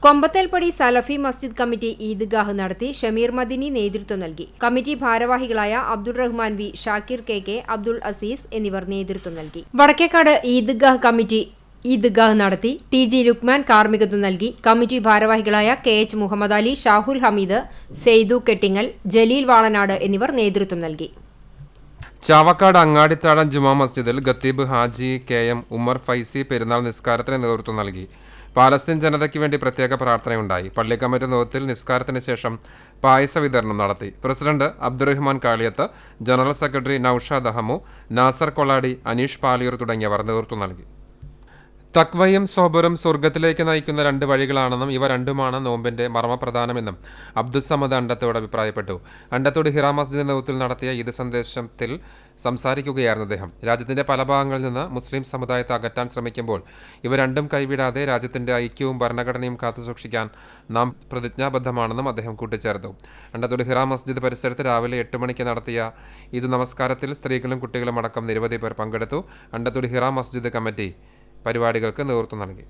കൊമ്പത്തേൽപ്പടി സലഫി മസ്ജിദ് കമ്മിറ്റി ഈദ്ഗാഹ് നടത്തി. ഷമീർ മദിനി നേതൃത്വം നൽകി. കമ്മിറ്റി ഭാരവാഹികളായ അബ്ദുൾ റഹ്മാൻ V, ഷാക്കിർ KK, അബ്ദുൾ അസീസ് എന്നിവർ നേതൃത്വം നൽകി. വടക്കേക്കാട് ഈദ്ഗാഹ് കമ്മിറ്റി ഈദ്ഗാഹ് നടത്തി. TG ലുക്മാൻ കാർമ്മികത്വം നൽകി. കമ്മിറ്റി ഭാരവാഹികളായ KH മുഹമ്മദ് അലി, ഷാഹുൽ ഹമീദ്, സെയ്ദു കെട്ടിങ്ങൽ, ജലീൽ വാളനാട് എന്നിവർ നേതൃത്വം നൽകി. ചാവക്കാട് അങ്ങാടിത്താഴം ജുമാ മസ്ജിദിൽ ഖത്തീബ് ഹാജി KM ഉമർ ഫൈസി പെരുന്നാൾ നിസ്കാരത്തിന് നേതൃത്വം നൽകി. പാലസ്തീൻ ജനതയ്ക്ക് വേണ്ടി പ്രത്യേക പ്രാർത്ഥനയുണ്ടായി. പള്ളി കമ്മിറ്റി നേതൃത്വത്തിൽ നിസ്കാരത്തിന് ശേഷം പായസ വിതരണം നടത്തി. President Abdurahman Kaliyath, general secretary Noushad Ahamu, Nasar Koladi, Aneesh Palayoor തുടങ്ങിയവർ നേതൃത്വം നൽകി. തക്വയും സോബറും സ്വർഗത്തിലേക്ക് നയിക്കുന്ന രണ്ട് വഴികളാണെന്നും ഇവ രണ്ടുമാണ് നോമ്പിന്റെ മർമ്മപ്രധാനമെന്നും അബ്ദുസമ്മദ് അണ്ടത്തോട് അഭിപ്രായപ്പെട്ടു. അണ്ടത്തോട് ഹിറാ മസ്ജിദിന്റെ നേതൃത്വത്തിൽ നടത്തിയ ഈദ് സന്ദേശത്തിൽ സംസാരിക്കുകയായിരുന്നു അദ്ദേഹം. രാജ്യത്തിന്റെ പല ഭാഗങ്ങളിൽ നിന്ന് മുസ്ലിം സമുദായത്തെ അകറ്റാൻ ശ്രമിക്കുമ്പോൾ ഇവ രണ്ടും കൈവിടാതെ രാജ്യത്തിന്റെ ഐക്യവും ഭരണഘടനയും കാത്തുസൂക്ഷിക്കാൻ നാം പ്രതിജ്ഞാബദ്ധമാണെന്നും അദ്ദേഹം കൂട്ടിച്ചേർത്തു. അണ്ടത്തോട് ഹിറാ മസ്ജിദ് പരിസരത്ത് രാവിലെ 8 മണിക്ക് നടത്തിയ ഈദ് നമസ്കാരത്തിൽ സ്ത്രീകളും കുട്ടികളും അടക്കം നിരവധി പേർ പങ്കെടുത്തു. അണ്ടത്തോട് ഹിറാ മസ്ജിദ് കമ്മിറ്റി പരിപാടികൾക്ക് നേതൃത്വം നൽകി.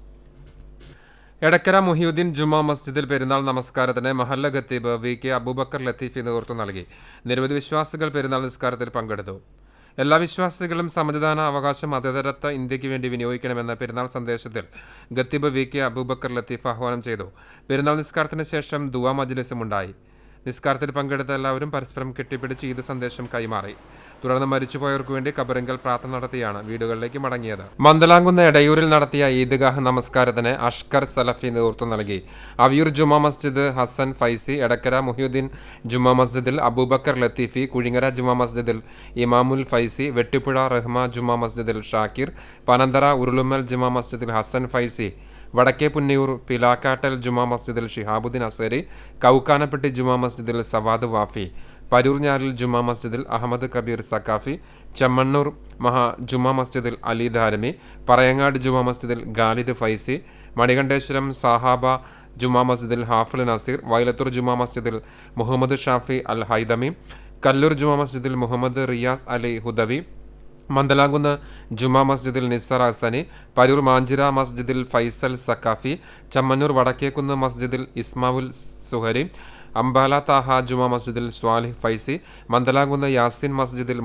എടക്കര മുഹിയുദ്ദീൻ ജുമാ മസ്ജിദിൽ പെരുന്നാൾ നമസ്കാരത്തിന് മഹല്ല ഖത്തീബ് VK അബൂബക്കർ ലത്തീഫി നേതൃത്വം നൽകി. നിരവധി വിശ്വാസികൾ പെരുന്നാൾ നിസ്കാരത്തിൽ പങ്കെടുത്തു. എല്ലാ വിശ്വാസികളും സമ്മതിദാന അവകാശം മതേതരത്വ ഇന്ത്യക്ക് വേണ്ടി വിനിയോഗിക്കണമെന്ന പെരുന്നാൾ സന്ദേശത്തിൽ ഖത്തീബ് VK അബൂബക്കർ ലത്തീഫ് ആഹ്വാനം ചെയ്തു. പെരുന്നാൾ നിസ്കാരത്തിന് ശേഷം ദുആ മജ്ലിസും ഉണ്ടായി. നിസ്കാരത്തിൽ പങ്കെടുത്ത എല്ലാവരും പരസ്പരം കെട്ടിപ്പിടിച്ച് ഈദ് സന്ദേശം കൈമാറി. തുടർന്ന് മരിച്ചുപോയവർക്ക് വേണ്ടി ഖബറിങ്കൽ പ്രാർത്ഥന നടത്തിയാണ് വീടുകളിലേക്ക് മടങ്ങിയത്. മന്ദലാംകുന്ന് എടയൂരിൽ നടത്തിയ ഈദ്ഗാഹ് നമസ്കാരത്തിന് അഷ്കർ സലഫി നേതൃത്വം നൽകി. അവിയൂർ ജുമാ മസ്ജിദ് ഹസൻ ഫൈസി, എടക്കര മുഹിയുദ്ദീൻ ജുമാ മസ്ജിദിൽ അബൂബക്കർ ലത്തീഫി, കുഴിങ്ങര ജുമാ മസ്ജിദിൽ ഇമാമുൽ ഫൈസി, വെട്ടിപ്പുഴ റഹ്മ ജുമാ മസ്ജിദിൽ ഷാക്കിർ, പനന്തറ ഉരുളുമ്മൽ ജുമാ മസ്ജിദിൽ ഹസൻ ഫൈസി, വടക്കേ പുന്നിയൂർ പിലാക്കാട്ടൽ ജുമാ മസ്ജിദിൽ ഷിഹാബുദ്ദീൻ അസേരി, കൗക്കാനപ്പെട്ടി ജുമാ മസ്ജിദിൽ സവാദ് വാഫി, പരൂർഞ്ഞാലിൽ ജുമാ മസ്ജിദിൽ അഹമ്മദ് കബീർ സക്കാഫി, ചെമ്മണ്ണൂർ ജുമാ മസ്ജിദിൽ അലി ധാരമി, പറയങ്ങാട് ജുമാ മസ്ജിദിൽ ഖാലിദ് ഫൈസി, മണികണ്ഠേശ്വരം സാഹാബ ജുമാ മസ്ജിദിൽ ഹാഫിൽ നസീർ, വൈലത്തൂർ ജുമാ മസ്ജിദിൽ മുഹമ്മദ് ഷാഫി അൽ ഹൈദമി, കല്ലൂർ ജുമാ മസ്ജിദിൽ മുഹമ്മദ് റിയാസ് അലി ഹുദവി, മന്ദലാംകുന്ന് ജുമാ മസ്ജിദിൽ നിസർ ഹസനി, പരൂർ മാഞ്ചിറ മസ്ജിദിൽ ഫൈസൽ സക്കാഫി, ചമ്മന്നൂർ വടക്കേക്കുന്ന് മസ്ജിദിൽ ഇസ്മാവുൽ സുഹരി, അംബാല താഹ ജുമാ മസ്ജിദിൽ സ്വാലിഹ് ഫൈസി, മന്ദലാംകുന്ന് യാസിൻ മസ്ജിദിൽ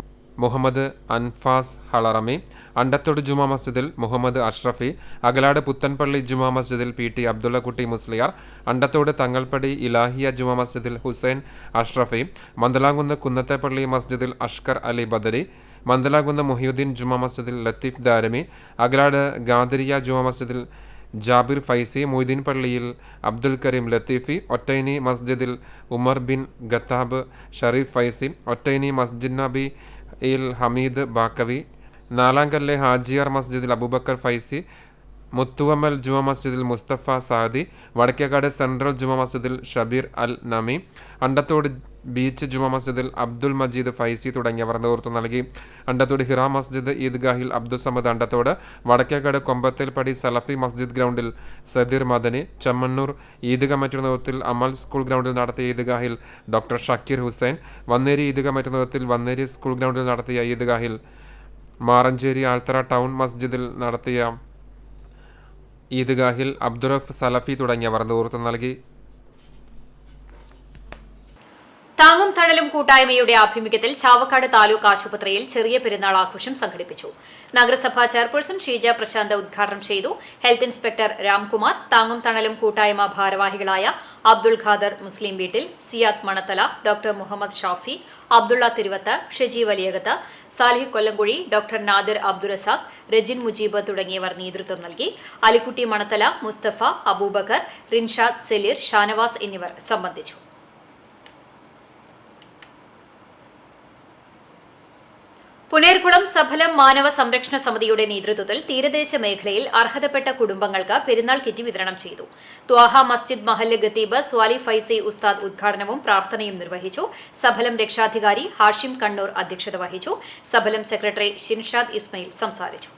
മുഹമ്മദ് അൻഫാസ് ഹളറമി, അണ്ടത്തോട് ജുമാ മസ്ജിദിൽ മുഹമ്മദ് അഷ്റഫി, അകലാട് പുത്തൻപള്ളി ജുമാ മസ്ജിദിൽ PT അബ്ദുള്ളക്കുട്ടി മുസ്ലിയാർ, അണ്ടത്തോട് തങ്ങൾപ്പടി ഇലാഹിയ ജുമാ മസ്ജിദിൽ ഹുസൈൻ അഷ്റഫി, മന്ദലാംകുന്ന് കുന്നത്തേപ്പള്ളി മസ്ജിദിൽ അഷ്കർ അലി ബദരി, മന്ദലാംകുന്ന് മുഹിയുദ്ദീൻ ജുമാ മസ്ജിദിൽ ലത്തീഫ് ദാരമി, അകലാട് ഗാദരിയ ജുമാ മസ്ജിദിൽ ജാബിർ ഫൈസി, മൊയ്തീൻ പള്ളിയിൽ അബ്ദുൽ കരീം ലത്തീഫി, ഒറ്റൈനി മസ്ജിദിൽ ഉമർ ബിൻ ഖത്താബ് ഷരീഫ് ഫൈസി, ഒറ്റൈനി മസ്ജിദ് നബി ഇൽ ഹമീദ് ബാക്കവി, നാലാങ്കല്ലെ ഹാജിയാർ മസ്ജിദിൽ അബൂബക്കർ ഫൈസി, മുത്തുവമ്മൽ ജുമാ മസ്ജിദിൽ മുസ്തഫ സാദി, വടക്കേക്കാട് സെൻട്രൽ ജുമാ മസ്ജിദിൽ ഷബീർ അൽ നമി, അണ്ടത്തോട് ബീച്ച് ജുമാ മസ്ജിദിൽ അബ്ദുൽ മജീദ് ഫൈസി തുടങ്ങിയവർ നേതൃത്വം നൽകി. അണ്ടത്തോട് ഹിറാ മസ്ജിദ് ഈദ്ഗാഹിൽ അബ്ദുസമ്മദ് അണ്ടത്തോട്, വടക്കേക്കാട് കൊമ്പത്തേൽപ്പടി സലഫി മസ്ജിദ് ഗ്രൗണ്ടിൽ സദീർ മദനി, ചെമ്മണ്ണൂർ ഈദ് കമ്മിറ്റിയുടെ നേതൃത്വത്തിൽ അമൽ സ്കൂൾ ഗ്രൗണ്ടിൽ നടത്തിയ ഈദ്ഗാഹിൽ ഡോക്ടർ ഷക്കീർ ഹുസൈൻ, വന്നേരി ഈദ് കമ്മിറ്റിയുടെ നേതൃത്വത്തിൽ വന്നേരി സ്കൂൾ ഗ്രൗണ്ടിൽ നടത്തിയ ഈദ്ഗാഹിൽ മാറഞ്ചേരി ആൽത്തറ ടൗൺ മസ്ജിദിൽ നടത്തിയ ഈദ്ഗാഹിൽ അബ്ദുറഫ് സലഫി തുടങ്ങിയവർ നേതൃത്വം നൽകി. താങ്ങും തണലും കൂട്ടായ്മയുടെ ആഭിമുഖ്യത്തിൽ ചാവക്കാട് താലൂക്ക് ആശുപത്രിയിൽ ചെറിയ പെരുന്നാൾ ആഘോഷം സംഘടിപ്പിച്ചു. നഗരസഭാ ചെയർപേഴ്സൺ ഷീജ പ്രശാന്ത് ഉദ്ഘാടനം ചെയ്തു. ഹെൽത്ത് ഇൻസ്പെക്ടർ രാംകുമാർ, താങ്ങും തണലും കൂട്ടായ്മ ഭാരവാഹികളായ അബ്ദുൾ ഖാദർ മുസ്ലിം വീട്ടിൽ, സിയാദ് മണത്തല, ഡോക്ടർ മുഹമ്മദ് ഷാഫി, അബ്ദുള്ള തിരുവത്ത്, ഷെജി വലിയകത്ത്, സാലിഹ് കൊല്ലംകുഴി, ഡോക്ടർ നാദിർ അബ്ദുറസാഖ്, റജിൻ മുജീബ് തുടങ്ങിയവർ നേതൃത്വം നൽകി. അലിക്കുട്ടി മണത്തല, മുസ്തഫ, അബൂബക്കർ, റിൻഷാദ്, സെലീർ, ഷാനവാസ് എന്നിവർ സംബന്ധിച്ചു. പുനേർകുളം സഫലം മാനവ സംരക്ഷണ സമിതിയുടെ നേതൃത്വത്തിൽ തീരദേശ മേഖലയിൽ അർഹതപ്പെട്ട കുടുംബങ്ങൾക്ക് പെരുന്നാൾ കിറ്റ് വിതരണം ചെയ്തു. ത്വാഹ മസ്ജിദ് മഹല്ല് ഖത്തീബ് സ്വാലി ഫൈസി ഉസ്താദ് ഉദ്ഘാടനവും പ്രാർത്ഥനയും നിർവഹിച്ചു. സഫലം രക്ഷാധികാരി ഹാഷിം കണ്ണൂർ അധ്യക്ഷത വഹിച്ചു. സഫലം സെക്രട്ടറി ഷിൻഷാദ് ഇസ്മയിൽ സംസാരിച്ചു.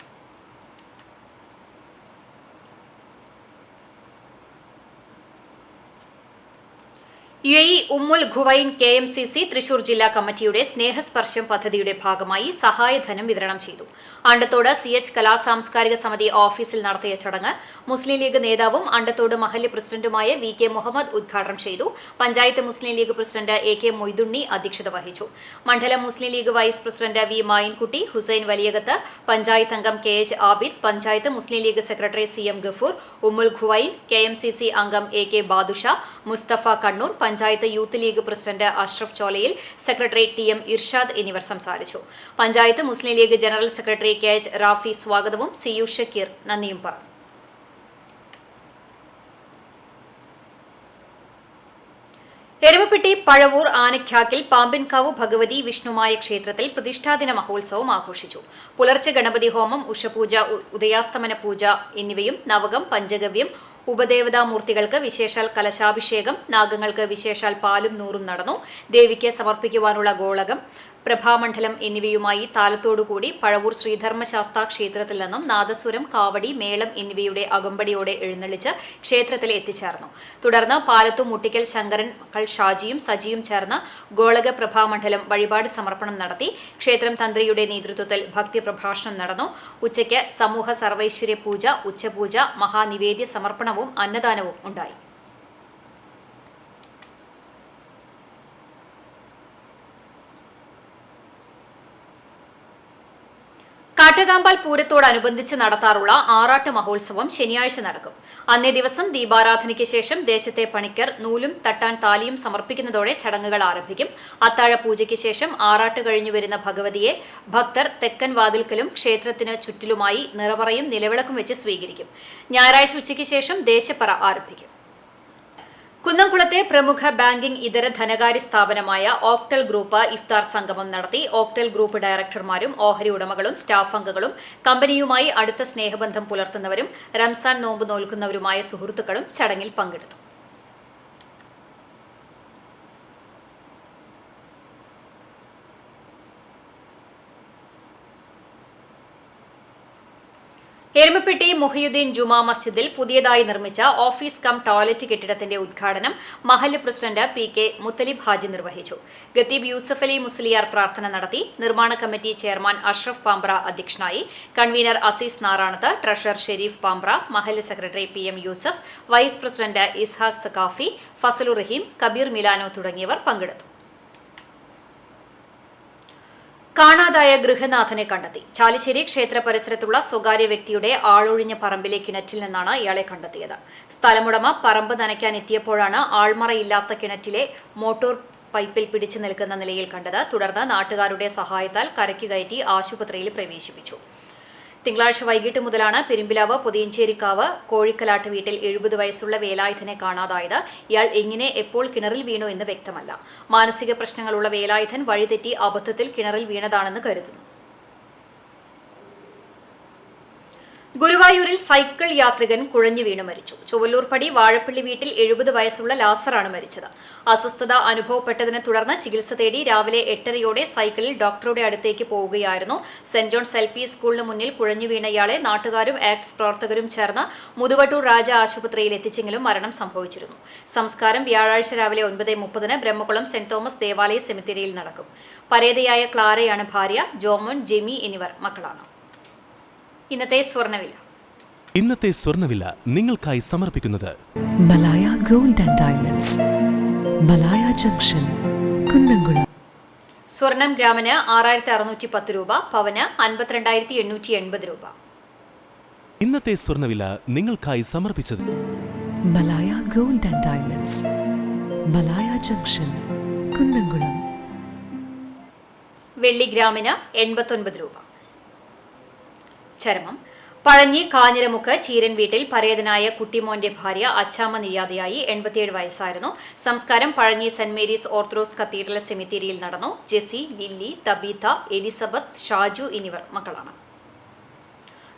UAE ഉമ്മുൽ ഖുവൈൻ KMCC തൃശൂർ ജില്ലാ കമ്മിറ്റിയുടെ സ്നേഹസ്പർശം പദ്ധതിയുടെ ഭാഗമായി സഹായധനം വിതരണം ചെയ്തു. അണ്ടത്തോട് CH കലാസാംസ്കാരിക സമിതി ഓഫീസിൽ നടത്തിയ ചടങ്ങ് മുസ്ലിം ലീഗ് നേതാവും അണ്ടത്തോട് മഹല്ല് പ്രസിഡന്റുമായ VK മുഹമ്മദ് ഉദ്ഘാടനം ചെയ്തു. പഞ്ചായത്ത് മുസ്ലിം ലീഗ് പ്രസിഡന്റ് AK മൊയ്തുണ്ണി അധ്യക്ഷത വഹിച്ചു. മണ്ഡലം Muslim League vice president V Mayinkutty, Hussain Valiyakath, panchayat അംഗം KH Abid, panchayat Muslim League secretary CM Gafoor, Umm al Quwain KMCC അംഗം AK Badusha, Musthafa Kannur, panchayat youth League president Ashraf Cholayil, secretary TM Irshad എന്നിവർ സംസാരിച്ചു. Panchayat Muslim League general secretary KH Rafi സ്വാഗതവും CU ഷക്കീർ നന്ദിയും പറഞ്ഞു. എരുമപ്പെട്ടി പഴവൂർ ആനഖ്യാക്കിൽ പാമ്പിൻകാവ് ഭഗവതി വിഷ്ണുമായ ക്ഷേത്രത്തിൽ പ്രതിഷ്ഠാദിന മഹോത്സവം ആഘോഷിച്ചു. പുലർച്ചെ ഗണപതി ഹോമം, ഉഷപൂജ, ഉദയാസ്തമന പൂജ എന്നിവയും നവകം, പഞ്ചഗവ്യം, ഉപദേവതാമൂർത്തികൾക്ക് വിശേഷാൽ കലശാഭിഷേകം, നാഗങ്ങൾക്ക് വിശേഷാൽ പാലും നൂറും നടന്നു. ദേവിക്ക് സമർപ്പിക്കുവാനുള്ള ഗോളകം, പ്രഭാമണ്ഡലം എന്നിവയുമായി താലത്തോടുകൂടി പഴവൂർ ശ്രീധർമ്മശാസ്താ ക്ഷേത്രത്തിൽ നിന്നും നാദസ്വരം, കാവടി, മേളം എന്നിവയുടെ അകമ്പടിയോടെ എഴുന്നള്ളിച്ച് ക്ഷേത്രത്തിൽ എത്തിച്ചേർന്നു. തുടർന്ന് പാലത്തും മുട്ടിക്കൽ ശങ്കരൻ മക്കൾ ഷാജിയും സജിയും ചേർന്ന് ഗോളക പ്രഭാമണ്ഡലം വഴിപാട് സമർപ്പണം നടത്തി. ക്ഷേത്രം തന്ത്രിയുടെ നേതൃത്വത്തിൽ ഭക്തി പ്രഭാഷണം നടന്നു. ഉച്ചയ്ക്ക് സമൂഹ സർവൈശ്വര്യ പൂജ, ഉച്ചപൂജ, മഹാനിവേദ്യ സമർപ്പണവും അന്നദാനവും ഉണ്ടായി. കാട്ടകാമ്പാൽ പൂരത്തോടനുബന്ധിച്ച് നടത്താറുള്ള ആറാട്ട് മഹോത്സവം ശനിയാഴ്ച നടക്കും. അന്നേ ദിവസം ദീപാരാധനയ്ക്ക് ശേഷം ദേശത്തെ പണിക്കർ നൂലും തട്ടാൻ താലിയും സമർപ്പിക്കുന്നതോടെ ചടങ്ങുകൾ ആരംഭിക്കും. അത്താഴ പൂജയ്ക്ക് ശേഷം ആറാട്ട് കഴിഞ്ഞു വരുന്ന ഭഗവതിയെ ഭക്തർ തെക്കൻ വാതിൽക്കലും ക്ഷേത്രത്തിന് ചുറ്റിലുമായി നിറവറയും നിലവിളക്കും വെച്ച് സ്വീകരിക്കും. ഞായറാഴ്ച ഉച്ചയ്ക്ക് ശേഷം ദേശപ്പറ ആരംഭിക്കും. കുന്നംകുളത്തെ പ്രമുഖ ബാങ്കിംഗ് ഇതര ധനകാര്യ സ്ഥാപനമായ ഓക്ടൽ ഗ്രൂപ്പ് ഇഫ്താർ സംഗമം നടത്തി. ഓക്ടൽ ഗ്രൂപ്പ് ഡയറക്ടർമാരും ഓഹരി ഉടമകളും സ്റ്റാഫ് അംഗങ്ങളും കമ്പനിയുമായി അടുത്ത സ്നേഹബന്ധം പുലർത്തുന്നവരും റംസാൻ നോമ്പ് നോൽക്കുന്നവരുമായ സുഹൃത്തുക്കളും ചടങ്ങിൽ പങ്കെടുത്തു. എരുമപ്പെട്ടി മുഹിയുദ്ദീൻ ജുമാ മസ്ജിദിൽ പുതിയതായി നിർമ്മിച്ച ഓഫീസ് കം ടോയ്ലറ്റ് കെട്ടിടത്തിന്റെ ഉദ്ഘാടനം മഹല്ല് പ്രസിഡന്റ് PK മുത്തലിബ് ഹാജി നിർവഹിച്ചു. ഖത്തീബ് യൂസഫ് അലി മുസ്ലിയാർ പ്രാർത്ഥന നടത്തി. നിർമ്മാണ കമ്മിറ്റി ചെയർമാൻ അഷ്റഫ് പാമ്പ്ര അധ്യക്ഷനായി. കൺവീനർ അസീസ് നാറാണത്ത്, ട്രഷറർ ഷെരീഫ് പാമ്പ്ര, മഹല്ല് secretary PM Yusuf, vice president Ishaq Saqafi, Fasalur Raheem, Kabeer Milano തുടങ്ങിയവർ പങ്കെടുത്തു. കാണാതായ ഗൃഹനാഥനെ കണ്ടെത്തി. ചാലിശ്ശേരി ക്ഷേത്ര പരിസരത്തുള്ള സ്വകാര്യ വ്യക്തിയുടെ ആളൊഴിഞ്ഞ പറമ്പിലെ കിണറ്റിൽ നിന്നാണ് ഇയാളെ കണ്ടെത്തിയത്. സ്ഥലമുടമ പറമ്പ് നനയ്ക്കാൻ എത്തിയപ്പോഴാണ് ആൾമറയില്ലാത്ത കിണറ്റിലെ മോട്ടോർ പൈപ്പിൽ പിടിച്ചു നിൽക്കുന്ന നിലയിൽ കണ്ടത്. തുടർന്ന് നാട്ടുകാരുടെ സഹായത്താൽ കരയ്ക്ക് കയറ്റി ആശുപത്രിയിൽ പ്രവേശിപ്പിച്ചു. തിങ്കളാഴ്ച വൈകിട്ട് മുതലാണ് പെരുമ്പിലാവ് പൊതിയഞ്ചേരിക്കാവ് കോഴിക്കലാട്ട് വീട്ടിൽ 70 വയസ്സുള്ള വേലായുധനെ കാണാതായത്. ഇയാൾ എങ്ങനെ എപ്പോൾ കിണറിൽ വീണു എന്ന് വ്യക്തമല്ല. മാനസിക പ്രശ്നങ്ങളുള്ള വേലായുധൻ വഴിതെറ്റി അബദ്ധത്തിൽ കിണറിൽ വീണതാണെന്ന് കരുതുന്നു. ഗുരുവായൂരിൽ സൈക്കിൾ യാത്രികൻ കുഴഞ്ഞു വീണ് മരിച്ചു. ചൊവ്വല്ലൂർപ്പടി വാഴപ്പള്ളി വീട്ടിൽ 70 വയസ്സുള്ള ലാസറാണ് മരിച്ചത്. അസ്വസ്ഥത അനുഭവപ്പെട്ടതിനെ തുടർന്ന് ചികിത്സ തേടി രാവിലെ 8:30 സൈക്കിളിൽ ഡോക്ടറുടെ അടുത്തേക്ക് പോവുകയായിരുന്നു. സെന്റ് ജോൺസ് LP സ്കൂളിന് മുന്നിൽ കുഴഞ്ഞു വീണ ഇയാളെ നാട്ടുകാരും ആക്ട്സ് പ്രവർത്തകരും ചേർന്ന് മുതുവട്ടൂർ രാജ ആശുപത്രിയിൽ എത്തിച്ചെങ്കിലും മരണം സംഭവിച്ചിരുന്നു. സംസ്കാരം വ്യാഴാഴ്ച രാവിലെ 9:30 ബ്രഹ്മകുളം സെന്റ് തോമസ് ദേവാലയ സെമിത്തേരിയിൽ നടക്കും. പരേതയായ ക്ലാരയാണ് ഭാര്യ. ജോമോൻ, ജെമി എന്നിവർ മക്കളാണ്. ഇന്നത്തെ സ്വർണ്ണവില നിങ്ങൾക്കായി സമർപ്പിക്കുന്നത് Malaya gold and diamonds, Malaya junction, Kunnamkulam. സ്വർണം ഗ്രാമിന് 6610 രൂപ, പവന് 52,880 രൂപ. ഇന്നത്തെ സ്വർണ്ണവില നിങ്ങൾക്കായി സമർപ്പിച്ചത് Malaya gold and diamonds, Malaya junction, Kunnamkulam. വെള്ളി ഗ്രാമിന് 89 രൂപ. ചരമം പഴഞ്ഞി കാഞ്ഞിരമുക്ക് ചീരൻ വീട്ടിൽ പരേതനായ കുട്ടിമോന്റെ ഭാര്യ അച്ചാമ്മ നിര്യാതയായി. 87 വയസ്സായിരുന്നു. സംസ്കാരം Pazhanji saint Mary's orthodox cathedral സെമിത്തേരിയിൽ നടന്നു. ജെസി, ലില്ലി, തബീത്ത, എലിസബത്ത്, ഷാജു എന്നിവർ മക്കളാണ്.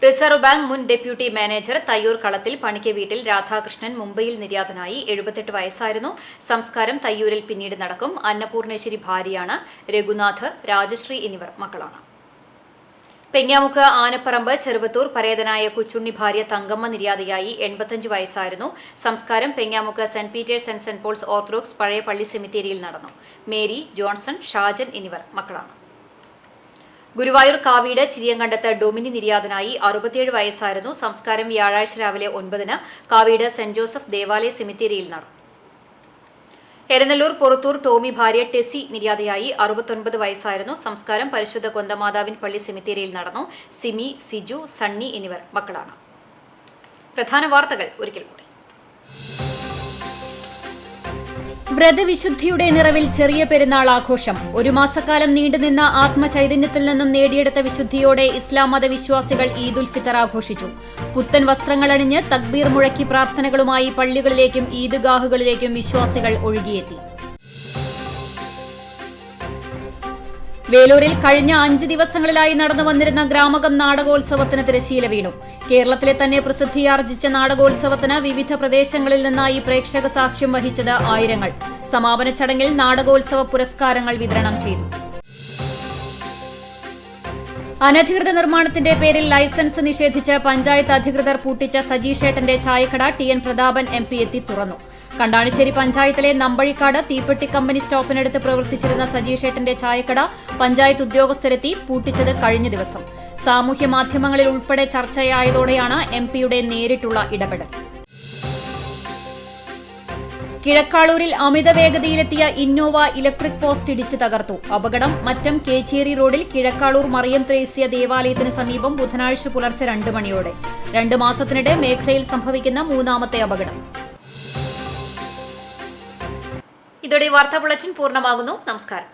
റിസർവ് ബാങ്ക് മുൻ ഡെപ്യൂട്ടി മാനേജർ തയ്യൂർ കളത്തിൽ പണിക്ക് വീട്ടിൽ രാധാകൃഷ്ണൻ മുംബൈയിൽ നിര്യാതനായി. 78 വയസ്സായിരുന്നു. സംസ്കാരം തയ്യൂരിൽ പിന്നീട് നടക്കും. അന്നപൂർണേശ്വരി ഭാര്യയാണ്. രഘുനാഥ്, രാജശ്രീ എന്നിവർ മക്കളാണ്. പെങ്ങാമുക്ക് ആനപ്പറമ്പ് ചെറുവത്തൂർ പരേതനായ കൊച്ചുണ്ണി ഭാര്യ തങ്കമ്മ നിര്യാതയായി. 85 വയസ്സായിരുന്നു. സംസ്കാരം Pengamuck saint Peter's and saint Paul's orthodox പഴയ പള്ളി സെമിത്തേരിയിൽ നടന്നു. മേരി, ജോൺസൺ, ഷാജൻ എന്നിവർ മക്കളാണ്. ഗുരുവായൂർ കാവീട് ചിരിയങ്കണ്ടത്ത് ഡൊമിനി നിര്യാതനായി. 67 വയസ്സായിരുന്നു. സംസ്കാരം വ്യാഴാഴ്ച രാവിലെ 9-ന് കാവീട് സെന്റ് ജോസഫ് ദേവാലയ സെമിത്തേരിയിൽ നടന്നു. എരനല്ലൂർ പൊറത്തൂർ ടോമി ഭാര്യ ടെസി നിര്യാതയായി. 69 വയസ്സായിരുന്നു. സംസ്കാരം പരിശുദ്ധ കൊന്തമാതാവിൻ പള്ളി സെമിത്തേരിയിൽ നടന്നു. സിമി, സിജു, സണ്ണി എന്നിവർ മക്കളാണ്. പ്രധാന വാർത്തകൾ ഒരിക്കൽ കൂടി. വ്രതവിശുദ്ധിയുടെ നിറവിൽ ചെറിയ പെരുന്നാൾ ആഘോഷം. ഒരു മാസക്കാലം നീണ്ടുനിന്ന ആത്മചൈതന്യത്തിൽ നിന്നും നേടിയെടുത്ത വിശുദ്ധിയോടെ ഇസ്ലാം മതവിശ്വാസികൾ ഈദ് ഉൽ ഫിത്തർ ആഘോഷിച്ചു. പുത്തൻ വസ്ത്രങ്ങളണിഞ്ഞ് തക്ബീർ മുഴക്കി പ്രാർത്ഥനകളുമായി പള്ളികളിലേക്കും ഈദ്ഗാഹുകളിലേക്കും വിശ്വാസികൾ ഒഴുകിയെത്തി. വേലൂരിൽ കഴിഞ്ഞ 5 ദിവസങ്ങളിലായി നടന്നു വന്നിരുന്ന ഗ്രാമകം നാടകോത്സവത്തിന് തിരശ്ശീല വീണു. കേരളത്തിലെ തന്നെ പ്രസിദ്ധിയാർജിച്ച നാടകോത്സവത്തിന് വിവിധ പ്രദേശങ്ങളിൽ നിന്നായി പ്രേക്ഷക സാക്ഷ്യം വഹിച്ചത് ആയിരങ്ങൾ. സമാപന ചടങ്ങിൽ നാടകോത്സവ പുരസ്കാരങ്ങൾ വിതരണം ചെയ്തു. അനധികൃത നിർമ്മാണത്തിന്റെ പേരിൽ ലൈസൻസ് നിഷേധിച്ച് പഞ്ചായത്ത് അധികൃതർ പൂട്ടിച്ച സജീഷേട്ടന്റെ ചായക്കട TN പ്രതാപൻ MP എത്തി തുറന്നു. കണ്ടാണിശ്ശേരി പഞ്ചായത്തിലെ നമ്പഴിക്കാട് തീപ്പെട്ടി കമ്പനി സ്റ്റോപ്പിനടുത്ത് പ്രവർത്തിച്ചിരുന്ന സജീഷേട്ടന്റെ ചായക്കട പഞ്ചായത്ത് ഉദ്യോഗസ്ഥരെത്തി പൂട്ടിച്ചത് കഴിഞ്ഞ ദിവസം. സാമൂഹ്യ മാധ്യമങ്ങളിൽ ഉൾപ്പെടെ ചർച്ചയായതോടെയാണ് MPയുടെ നേരിട്ടുള്ള ഇടപെടൽ. കിഴക്കാളൂരിൽ അമിത വേഗതയിലെത്തിയ ഇന്നോവ ഇലക്ട്രിക് പോസ്റ്റ് ഇടിച്ച് തകർത്തു. അപകടം മറ്റം കേച്ചേരി റോഡിൽ കിഴക്കാളൂർ മറിയം ത്രേസ്യ ദേവാലയത്തിന് സമീപം ബുധനാഴ്ച പുലർച്ചെ 2 മണിയോടെ. 2 മാസത്തിനിടെ മേഖലയിൽ സംഭവിക്കുന്ന 3ാമത്തെ അപകടം. ഇതോടെ വാർത്താ ബുള്ളറ്റിൻ പൂർണ്ണമാകുന്നു. നമസ്കാരം.